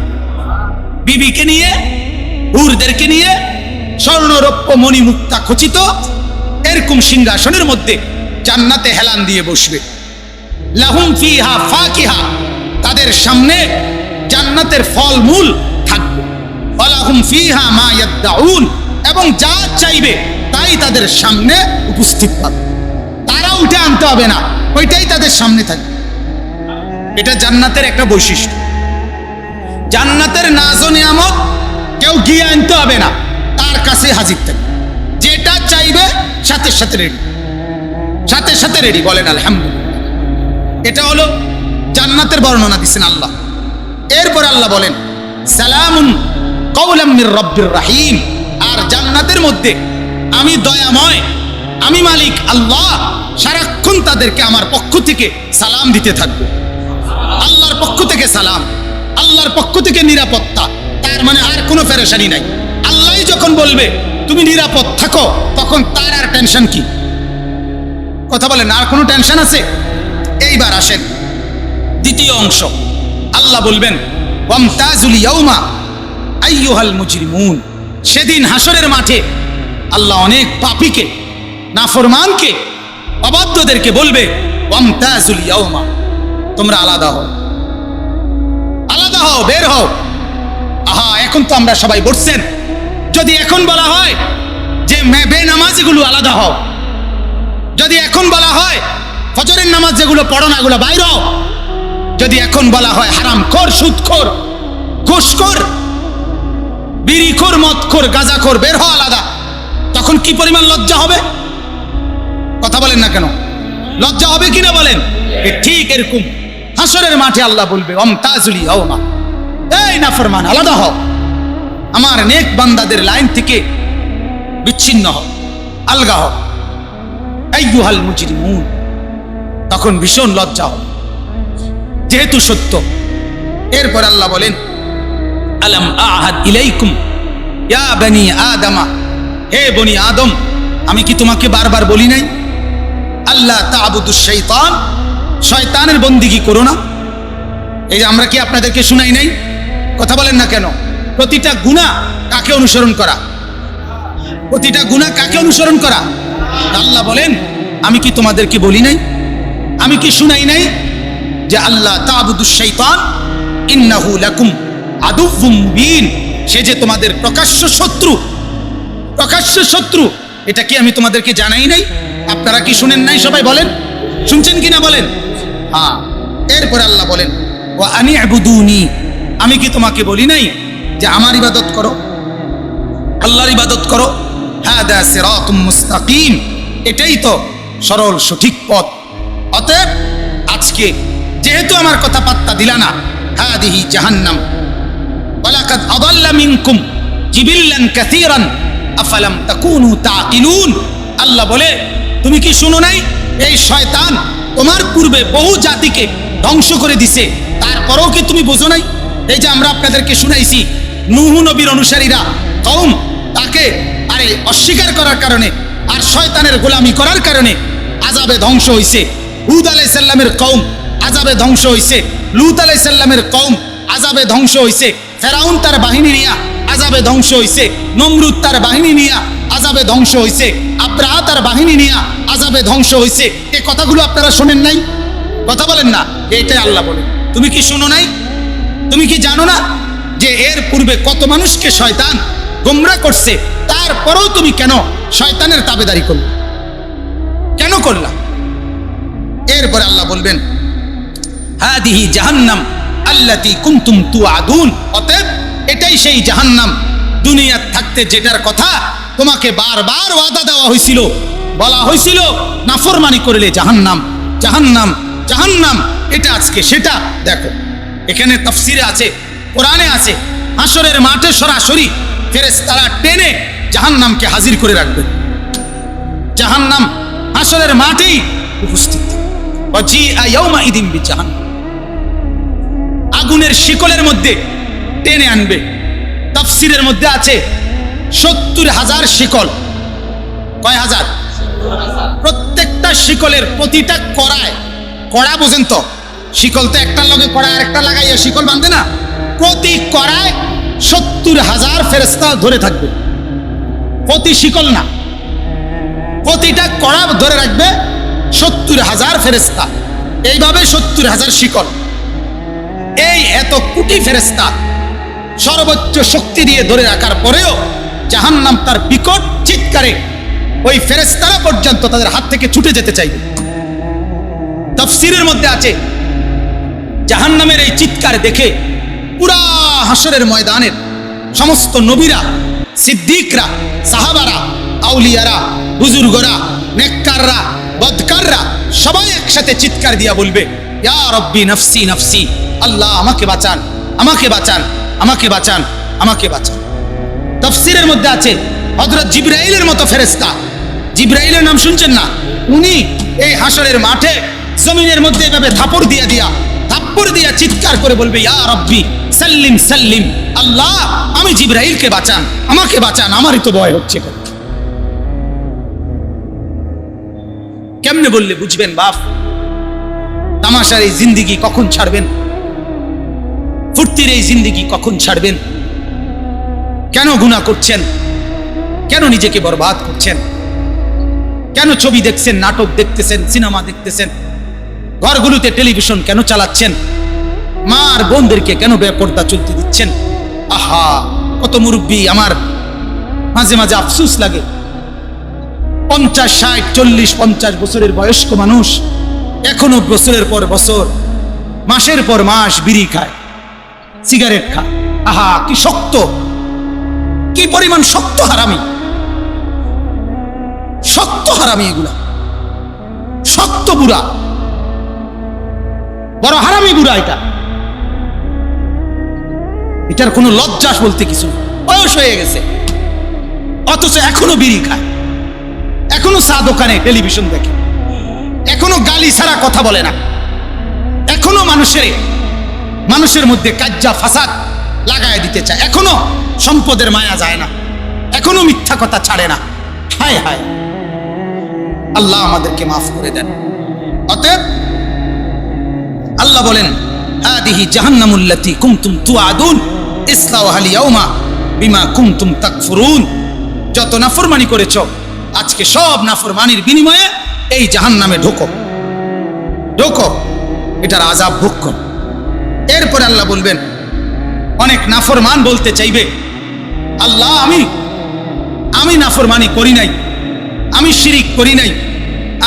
বিবিকে নিয়ে, হুরদেরকে নিয়ে স্বর্ণরৌপ্য মণিমুক্তা খচিত এরকম সিংহাসনের মধ্যে জান্নাতে হেলান দিয়ে বসবে। লাহুম ফিহা ফাকিহা, তাদের সামনে জান্নাতের ফলমূল থাকবে। ওয়ালাহুম ফিহা মা ইয়াদউন, এবং যা চাইবে তাই তাদের সামনে উপস্থিত পাবে। তারা উঠে আনতে হবে না, ওইটাই তাদের সামনে থাকবে। এটা জান্নাতের একটা বৈশিষ্ট্য। জান্নাতের নাজ ও নিয়ামত কেউ গিয়ে আনতে হবে না, তার কাছে হাজির থাকবে। যেটা চাইবে সাথে সাথে রেডি, সাথে সাথে রেডি। বলেন আলহামদুলিল্লাহ। এটা হলো জান্নাতের বর্ণনা দিচ্ছেন আল্লাহ। এরপর আল্লাহ বলেন সালামুন কাওলাম মির রাব্বির রাহিম। আর জান্নাতের মধ্যে আমি দয়াময়, আমি মালিক আল্লাহ সারাক্ষণ তাদেরকে আমার পক্ষ থেকে সালাম দিতে থাকবো। আল্লাহর পক্ষ থেকে সালাম, আল্লাহর পক্ষ থেকে নিরাপত্তা। তার মানে আর কোনো পেরেশানি নাই। আল্লাহ যখন বলবে তুমি নিরাপদ থাকো, তখন তার আর টেনশন কি? কথা বলেন, আর কোনো টেনশন আছে? এইবার আসেন দ্বিতীয় অংশ। আল্লাহ বলবেন ওয়ামতাজুল ইয়াউমা আইয়ুহাল মুজরিমুন। সেদিন হাসরের মাঠে আল্লাহ অনেক পাপীকে, নাফরমানকে, অবাধ্যদেরকে বলবে ওয়ামতাজুল ইয়াউমা, তোমরা আলাদা হও, আলাদা হও, বের হও। আহা, এখন তো আমরা সবাই বসছেন। যদি এখন বলা হয় যে বেনামাজিগুলো আলাদা হও, যদি এখন বলা হয় ফজরের নামাজ যেগুলো পড়ো না এগুলো বাইর হও, যদি এখন বলা হয় হারামখোর, সুদখোর, ঘুষখোর, বিড়িখোর, মদখোর, গাঁজাখোর, বের হও আলাদা, তখন কি পরিমাণ লজ্জা হবে? কথা বলেন না কেন? লজ্জা হবে কিনা বলেন? ঠিক এরকম হাসরের মাঠে আল্লাহ বলবে ওয়ামতাজুল ইয়াউমা, এই নাফরমান আলাদা হও, আমার নেক বান্দাদের লাইন থেকে বিচ্ছিন্ন হও, আলগা হও। আইয়ুহাল মুজরিমুন, তখন ভীষণ লজ্জা হবে, যেহেতু সত্য। এরপর আল্লাহ বলেন আলাম আহাদ ইলাইকুম ইয়া বনি আদমা, হে বনি আদম, আমি কি তোমাকে বারবার বলি নাই আল্লাহ তা'বুদুশ শাইতান, শয়তানের বন্দিগি করো না? এই যে আমরা কি আপনাদেরকে শুনাই নাই? কথা বলেন না কেন? প্রতিটা গুনাহ কাকে অনুসরণ করা? প্রতিটা গুনাহ কাকে অনুসরণ করা? আল্লাহ বলেন আমি কি তোমাদেরকে বলি নাই, আমি কি শুনাই নাই যে আল্লাহ তা'বুদুশ শাইতান ইন্নাহু লাকুম আদুউম মুবিন, সে যে তোমাদের প্রকাশ্য শত্রু, প্রকাশ্য শত্রু। এটা কি আমি তোমাদেরকে জানাই নাই? আপনারা কি শুনেন নাই? সবাই বলেন, শুনছেন কিনা বলেন? হ্যাঁ। এরপর আল্লাহ বলেন ওয়া আনি'বুদুনি, আমি কি তোমাকে বলি নাই যে আমার ইবাদত করো, আল্লাহর ইবাদত করো? হাদা সিরাতুম মুস্তাকিম, এটাই তো সরল সঠিক পথ। অতএব আজকে যেহেতু আমার কথা পাত্তা দিলা না, হাদিহি জাহান্নাম ওয়ালাকাদ আদাল্লা মিনকুম জিবিল্লান কাসীরান আফালাম তাকুনু তাকিলুন। আল্লাহ বলে তুমি কি শুনো নাই, এই শয়তান তোমার পূর্বে বহু জাতিকে ধ্বংস করে দিছে, তারপরেও কি তুমি বোঝো নাই? এই যে আমরা আপনাদেরকে শুনাইছি, নূহ নবীর অনুসারীরা কওম তাকে আরে অস্বীকার করার কারণে আর শয়তানের গোলামি করার কারণে আযাবে ধ্বংস হইছে। হুদ আলাইহিস সালামের কওম আযাবে ধ্বংস হইছে, লূত আলাইহিস সালামের কওম আযাবে ধ্বংস হইছে, ফেরাউন তার বাহিনী নিয়া আযাবে ধ্বংস হইছে, নমরুদ তার বাহিনী নিয়া আযাবে ধ্বংস হইছে, আব্রাহা তার বাহিনী নিয়া আযাবে ধ্বংস হইছে। এই কথাগুলো আপনারা শোনেন নাই? কথা বলেন না। এইটাই আল্লাহ বলে তুমি কি শুনো নাই? তুমি কি জানো না যে এর পূর্বে কত মানুষকে শয়তান গোমরা করছে, তারপরেও তুমি কেন শয়তানের তাবেদারি করলে? কেন করলা? এরপর আল্লাহ বলবেন হাদিহি জাহান্নাম আল্লাতী কুনতুম তুআদুন, অতএব এটাই সেই জাহান্নাম দুনিয়ার থাকতে যেটার কথা তোমাকে বারবার ওয়াদা দেওয়া হয়েছিল, বলা হয়েছিল নাফরমানি করলে জাহান্নাম, জাহান্নাম, জাহান্নাম, এটা আজকে সেটা। দেখো এখানে তাফসিরে আছে, কোরআনে আছে, হাসরের মাঠে সরাসরি ফেরেশতারা টেনে জাহান্নামকে হাজির করে রাখবে। জাহান্নাম হাসরের মাঠেই উপস্থিত। ওয়াজিআ ইয়াউমাইদিন বিজাহান্নাম, আগুনের শিকলের মধ্যে টেনে আনবে। তাফসিরের মধ্যে আছে 70,000 শিকল। কয় হাজার? প্রত্যেকটা শিকলের প্রতিটা কড়ায়, কড়া বোঝেন তো, শিকল তো একটার লগে কড়া আরেকটা লাগাইয়া শিকল বাঁধে না, প্রতি কড়ায় 70,000 ফেরেশতা ধরে থাকবে। প্রতি শিকল না, প্রতিটা কড়া ধরে রাখবে 70,000 ফেরেশতা। এইভাবে 70,000 শিকল। এই এত কোটি ফেরেশতা সর্বোচ্চ শক্তি দিয়ে ধরে রাখার পরেও জাহান্নাম তার বিকট চিৎকারে ওই ফেরেশতারা পর্যন্ত তাদের হাত থেকে ছুটে যেতে চাইবে। তাফসীরের মধ্যে আছে জাহান্নামের এই চিৎকার দেখে পুরা হাসরের ময়দানের সমস্ত নবীরা, সিদ্দিকরা, সাহাবারা, আউলিয়ারা, বুজুর্গরা, নেককাররা, বদকাররা সবাই একসাথে চিৎকার দিয়া বলবে, ইয়া রব্বি নফসি নফসি, আল্লাহ আমাকে বাঁচান, আমাকে বাঁচান, আমাকে বাঁচান, আমাকে বাঁচান। তাফসীরের মধ্যে আছে হযরত জিবরাইলের মতো ফেরেশতা, জিবরাইলের নাম শুনছেন না? উনি এই হাসরের মাঠে জমিনের মধ্যে এভাবে থাপড় দিয়া চিৎকার করে বলবে, ইয়া রব্বি সাল্লিম সাল্লিম, আল্লাহ আমি জিবরাইলকে বাঁচান, আমাকে বাঁচান, আমারই তো ভয় হচ্ছে। কেমনে বললে বুঝবেন বাপ? তামাশার এই জিন্দেগি কখন ছাড়বেন? ফুর্তির এই জিন্দেগি কখন ছাড়বেন? কেন গুনাহ করছেন? কেন নিজেকে বরবাদ করছেন? কেন ছবি দেখছেন, নাটক দেখতেছেন, সিনেমা দেখতেছেন? ঘরগুলোতে টেলিভিশন কেন চালাচ্ছেন? মা আর বোনদেরকে কেন বেপরদা চলতে দিচ্ছেন? আহা, কত মুরব্বী, আমার মাঝে মাঝে আফসোস লাগে। 50, 60, 40, 50 বছরের বয়স্ক মানুষ এখনো বছরের পর বছর, মাসের পর মাস বিড়ি খায়, সিগারেট খায়। আহা, কি শক্ত, কি পরিমাণ শক্ত হারামি, শক্ত হারামি, এগুলা শক্ত বুড়া, বড় হারামি বুড়া। এটার কোনো লজ্জাস বলতে কিছু, বয়স হয়ে গেছে অথচ এখনো বিড়ি খায়, এখনো চা দোকানে টেলিভিশন দেখে, এখনো গালি ছাড়া কথা বলে না, এখনো মানুষের মধ্যে কাজ্জা ফাসাদ লাগায় দিতে চায়, এখনো সম্পদের মায়া যায় না, এখনো মিথ্যা কথা ছাড়ে না। হায় হায়, আল্লাহ আমাদেরকে মাফ করে দেন। অতএব আল্লাহ বলেন, হাদিহি জাহান্নামুল্লাতী কুনতুম তুআদুন ইসলাউহাল ইয়াউমা বিমা কুনতুম তাকফুরুন। যত নাফরমানি করেছো আজকে সব নাফরমানির বিনিময়ে এই জাহান্নামে ঢোকো, ঢোকো, এটার আযাব ভোগ করো। এরপর আল্লাহ বলবেন, অনেক নাফরমান বলতে চাইবে, আল্লাহ আমি নাফরমানি করি নাই, আমি শিরিক করি নাই,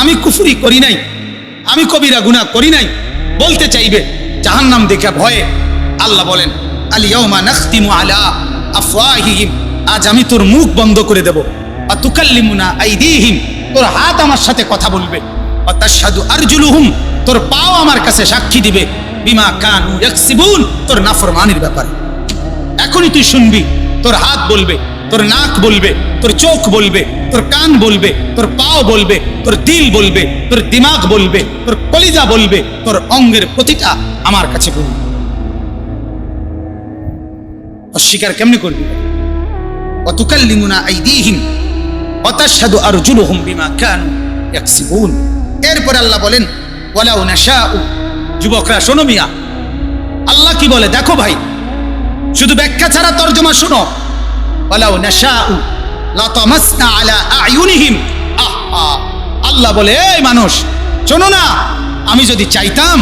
আমি কুফরি করি নাই, আমি কবিরা গুনাহ করি নাই, বলতে চাইবে জাহান্নাম দেখে ভয়ে। আল্লাহ বলেন, আল ইয়াউমা নাখতিমু আলা আফওয়াহিহিম, আজ আমি তোর মুখ বন্ধ করে দেব। ওয়া তুকাল্লিমুনা আইদিহিম, তোর হাত আমার সাথে কথা বলবে। ওয়া তাশহাদু আরজুলুহুম, তোর পাও আমার কাছে সাক্ষী দিবে। বিমা কানু ইয়াকসিবুন, তোর নাফরমানির ব্যাপারে। এখনই তুই শুনবি, তোর হাত বলবে, তোর নাক বলবে, তোর চোখ বলবে, তোর কান বলবে, তোর পাও বলবে, তোর দিল বলবে, তোর দিমাগ বলবে, তোর কলিজা বলবে, তোর অঙ্গের প্রতিটা আমার কাছে বলবে। অস্বীকার কেমনে করবি? ওয়া তুকাল্লিমুনা আইদিহিম ওয়া তাশহাদু আরজুলুহুম বিমা কানু ইয়াকসিবুন। এরপর আল্লাহ বলেন, ওয়ালাউ নাশাউ, যুবকরা শোনো মিয়া, আল্লাহ কি বলে দেখো ভাই, শুধু ব্যাখ্যা ছাড়া তরজমা শোনো। ওয়ালাউ নাশাউ লাতামাসনা আলা আয়ুনিহিম, আল্লাহ বলে, এই মানুষ শোনো না, আমি যদি চাইতাম,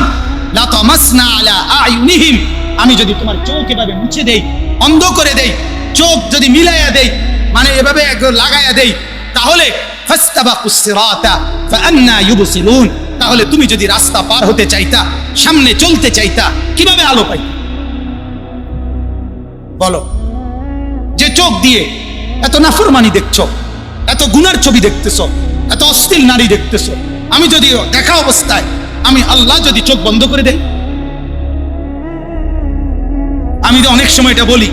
লাতামাসনা আলা আয়ুনিহিম, আমি যদি তোমার চোখ এভাবে মুছে দেই, অন্ধ করে দেই, চোখ যদি মিলাইয়া দেই, মানে এভাবে লাগাইয়া দেই, তাহলে ফাস্তাবাকুস সিরাতা ফাআন্না ইউবসিরুন, তাহলে তুমি যদি রাস্তা পার হতে চাইতা, সামনে চলতে চাইতা, কিভাবে আলো পাইতা? বলো, যে চোখ দিয়ে এত নাফরমানি দেখছো, এত গুনার ছবি দেখতেছো, এত অশ্লীল নারী দেখতেছো, আমি যদি দেখা অবস্থায় আমি আল্লাহ যদি চোখ বন্ধ করে দেই, আমি তো অনেক সময় এটা বলি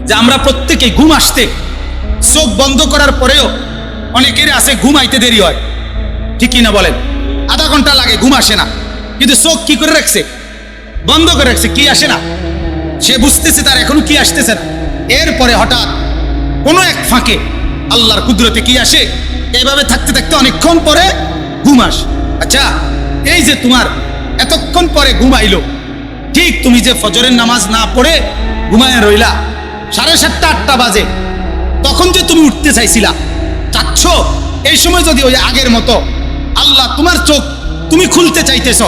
যে আমরা প্রত্যেকে ঘুম আসতে চোখ বন্ধ করার পরেও অনেকের আছে ঘুমাইতে দেরি হয়, ঠিক কিনা বলেন? আধা ঘন্টা লাগে, ঘুম আসে না, কিন্তু চোখ কি করে রাখছে? বন্ধ করে রাখছে, কি আসে না। সে বুঝতেছে তার এখনো কি আসতেছে না, এরপরে হঠাৎ কোনো এক ফাঁকে আল্লাহর কুদরতে কি আসে, এভাবে থাকতে থাকতে অনেকক্ষণ পরে ঘুম আসে। আচ্ছা, এই যে তোমার এতক্ষণ পরে ঘুম আইলো, ঠিক তুমি যে ফজরের নামাজ না পড়ে ঘুমায় রইলা, 7:30 8টা বাজে, তখন যে তুমি উঠতে চাইছিলা, চাচ্ছ, এই সময় যদি ওই আগের মতো আল্লাহ তোমার চোখ তুমি খুলতে চাইতেছ,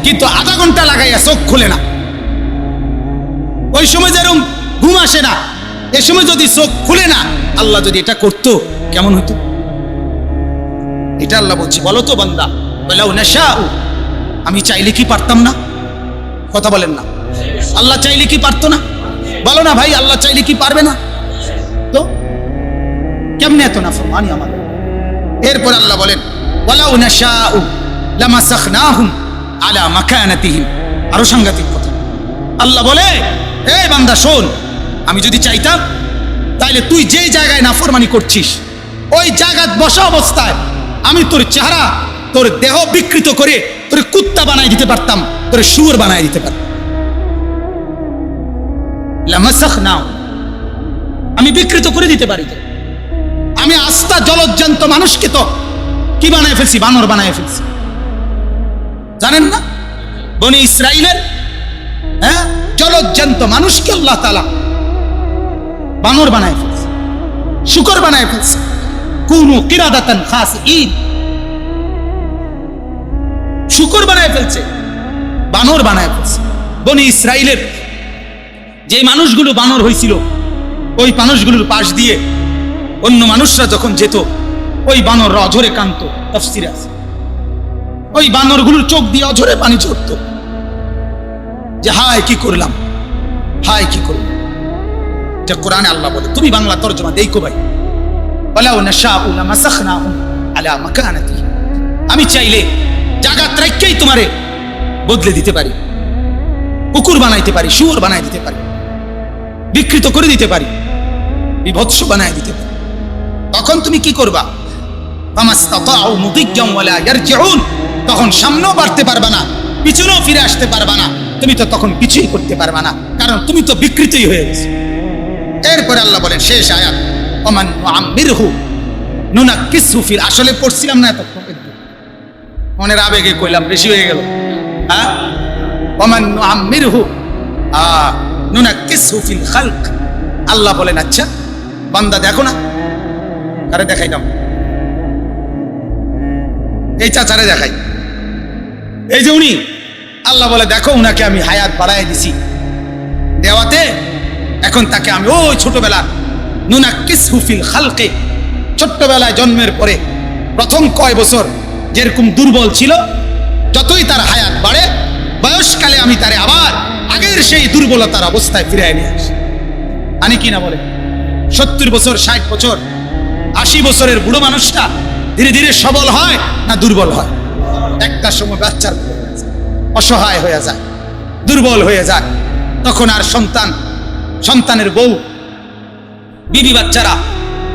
কিন্তু আধা ঘন্টা লাগাইয়া চোখ খুলে না, ওই সময় যেরকম ঘুম আসে না, এ সময় যদি চোখ খুলে না, আল্লাহ যদি এটা করতো কেমন হতো? এটা আল্লাহ বলছি, বলো তো বান্দা, ওয়ালাউ নাশাউ, আমি চাইলে কি পারতাম না? কথা বলেন না, আল্লাহ চাইলে কি পারতো না? বলো না ভাই, আল্লাহ চাইলে কি পারবে না? তো কেমনে এত নাফরমানি আমার? এরপর আল্লাহ বলেন, ওয়ালাউ নাশাউ লামাসাখনাহুম আলা মাকানাতিহিম, আরো সাংঘাতিক কথা। আল্লাহ বলে, এই বান্দা শোন, আমি যদি চাইতাম তাইলে তুই যে জায়গায় নাফরমানি করছিস ওই জায়গায় বসা অবস্থায় আমি তোর চেহারা, তোর দেহ বিকৃত করে তোর কুত্তা বানাই দিতে পারতাম, তোর শুয়োর বানাই দিতে পারতাম। লামাসাখনাহুম, আমি বিকৃত করে দিতে পারি। আমি আস্তা জলজ্জান্ত মানুষকে তো কি বানায় ফেলছি? বানর বানায় ফেলছি। জানেন না, বনি ইসরাইলের জলজ্জান্ত মানুষকে আল্লাহ তাআলা বানর বানায় ফেলছে, শুকর বানায় ফেলছে। কুনু কিরাদাতান খাসিইন, শুকর বানায় ফেলছে, বানর বানায় ফেলছে। বনি ইসরাইলের যে মানুষগুলো বানর হয়েছিল, ওই মানুষগুলোর পাশ দিয়ে অন্য মানুষরা যখন যেত, ওই বানররা অঝরে কাঁদত। তাফসীরে আছে, ওই বানরগুলোর চোখ দিয়ে অঝরে পানি ঝরত, যে হায় কি করলাম, হায় কি করলাম। এটা কোরআনে আল্লাহ বলে, তুমি বাংলা তরজমা দেখো ভাই, ওয়ালাউ নাশাউ লামাসাখনাহুম আলা মাকানাতিহিম, আমি চাইলে জাগাত রাখকেই তোমারে বদলে দিতে পারি, কুকুর বানাইতে পারি, শুয়োর বানাই দিতে পারি, বিকৃত করে দিতে পারি, বিভৎস বানাই দিতে পারি। তখন তুমি কি করবা? ফামাসতাতাউ মুদিজ্জাম ওয়ালা ইয়ারজিউন, তখন সামনেও বাড়তে পারবা না, পিছনেও ফিরে আসতে পারবা না, তুমি তো তখন কিছুই করতে পারবা না, কারণ তুমি তো বিকৃতই হয়ে গেছো। এরপরে আল্লাহ বলেন শেষ আয়াত, ওমান নুআম্মিরহু নুনাক্কিসহু ফিল, আসলে পড়ছিলাম না এতক্ষণ, মনের আবেগে কইলাম, বেশি হয়ে গেল। হ্যাঁ, ওমান নুআম্মিরহু নুনাক্কিসহু ফিল খালক। আল্লাহ বলেন, আচ্ছা বান্দা দেখো না, কারে দেখাইলাম? এই চাচারে দেখাই, এই যে উনি, আল্লাহ বলে দেখো উনাকে আমি হায়াত বাড়াই দিছি, দেওয়াতে এখন তাকে আমি ওই ছোটবেলা নুনাক্কিসহু ফিল খালকে, ছোট্টবেলায় জন্মের পরে প্রথম কয় বছর যেরকম দুর্বল ছিল, যতই তার হায়াত বাড়ে বয়সকালে আমি তারে আবার আগের সেই দুর্বলতার অবস্থায় ফিরিয়ে নিয়ে আসি। আনি কি না বলে? 70 বছর, 60 বছর, 80 বছরের বুড়ো মানুষটা ধীরে ধীরে সবল হয় না দুর্বল হয়? একটা সময় বাচ্চার অসহায় হয়ে যায়, দুর্বল হয়ে যায়, তখন আর সন্তানের বউ, বিবি বাচ্চারা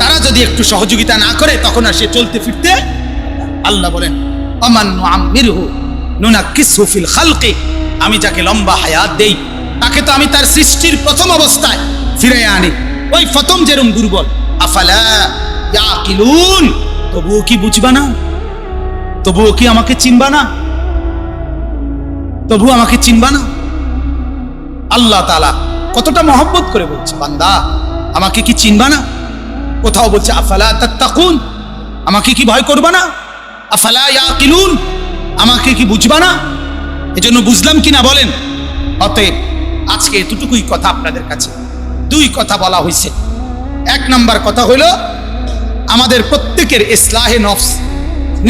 তারা যদি একটু সহযোগিতা না করে, তখন আর সে চলতে ফিরতে। আল্লাহ বলেন, ওমান নুআম্মিরহু নুনাক্কিসহু ফিল খালকি, আমি যাকে লম্বা হায়াত দেই তাকে তো আমি তার সৃষ্টির প্রথম অবস্থায় ফিরে আনি, ওই প্রথম যেরকম দুর্বল। আফালা ইয়াকিলুন, তবুও কি বুঝবা না? তবুও কি আমাকে চিনবা না? তবু আমাকে চিনবা না? আল্লাহ তাআলা কতটা মহব্বত করে বলছে, বান্দা আমাকে কি চিনবা না? কোথাও বলছে আফালা তাত্তাকুন, আমাকে কি ভয় করবা না? আফালা ইয়াকিলুন, আমাকে কি বুঝবা না? এজন্য বুঝলাম কিনা বলেন। অতএব আজকে এতটুকুই কথা আপনাদের কাছে, দুই কথা বলা হয়েছে। এক নাম্বার কথা হইল আমাদের প্রত্যেকের ইসলাহে নফস,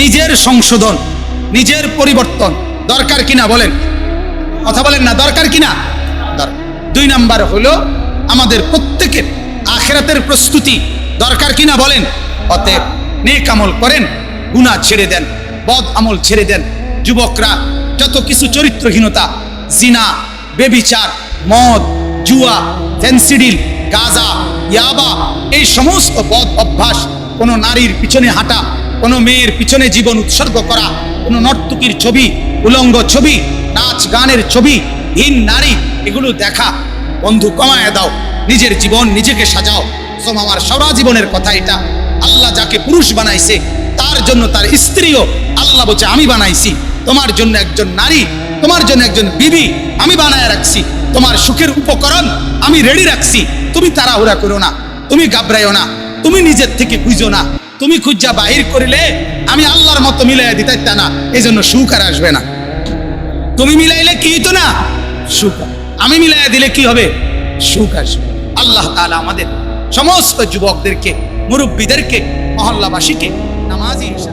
নিজের সংশোধন, নিজের পরিবর্তন দরকার কিনা বলেন? কথা বলেন না, দরকার কিনা? দুই নাম্বার হলো আমাদের প্রত্যেকের আখিরাতের প্রস্তুতি দরকার কিনা বলেন? অতএব নেক আমল করেন, গুনাহ ছেড়ে দেন, বদ আমল ছেড়ে দেন। যুবকরা যত কিছু চরিত্রহীনতা, জিনা, বেবিচার, মদ, জুয়া, ফেন্সিডিল, গাঁজা, ইয়াবা, এই সমস্ত বদ অভ্যাস, কোনো নারীর পিছনে হাঁটা, কোনো মেয়ের পিছনে জীবন উৎসর্গ করা, কোনো নর্তকীর ছবি, উলঙ্গ ছবি, নাচ গানের ছবি, হীন নারী, এগুলো দেখা বন্ধু কমায় দাও। নিজের জীবন নিজেকে সাজাও। আমার সারা জীবনের কথা এটা। আল্লাহ যাকে পুরুষ বানাইছে তার জন্য তার স্ত্রীও আল্লাহ বলছে আমি বানাইছি। তোমার জন্য একজন নারী, তোমার জন্য একজন বিবি আমি বানায় রাখছি। তোমার সুখের উপকরণ আমি রেডি রাখছি। তুমি তাড়াহুড়া করো না, তুমি ঘাবড়াইও না, তুমি নিজের থেকে খুঁজো না। তুমি খুঁজা বাহির করিলে আমি আল্লাহর মতো মিলাইয়া দিতে না, এই জন্য সুখ আর আসবে না। তুমি মিলাইলে কি হইতো না? সুখ। আমি মিলাইয়া দিলে কি হবে? সুখ আসবে। আল্লাহ তাআলা আমাদের সমস্ত যুবকদেরকে, মুরব্বীদেরকে, মহল্লাবাসীকে নামাজি হিসাবে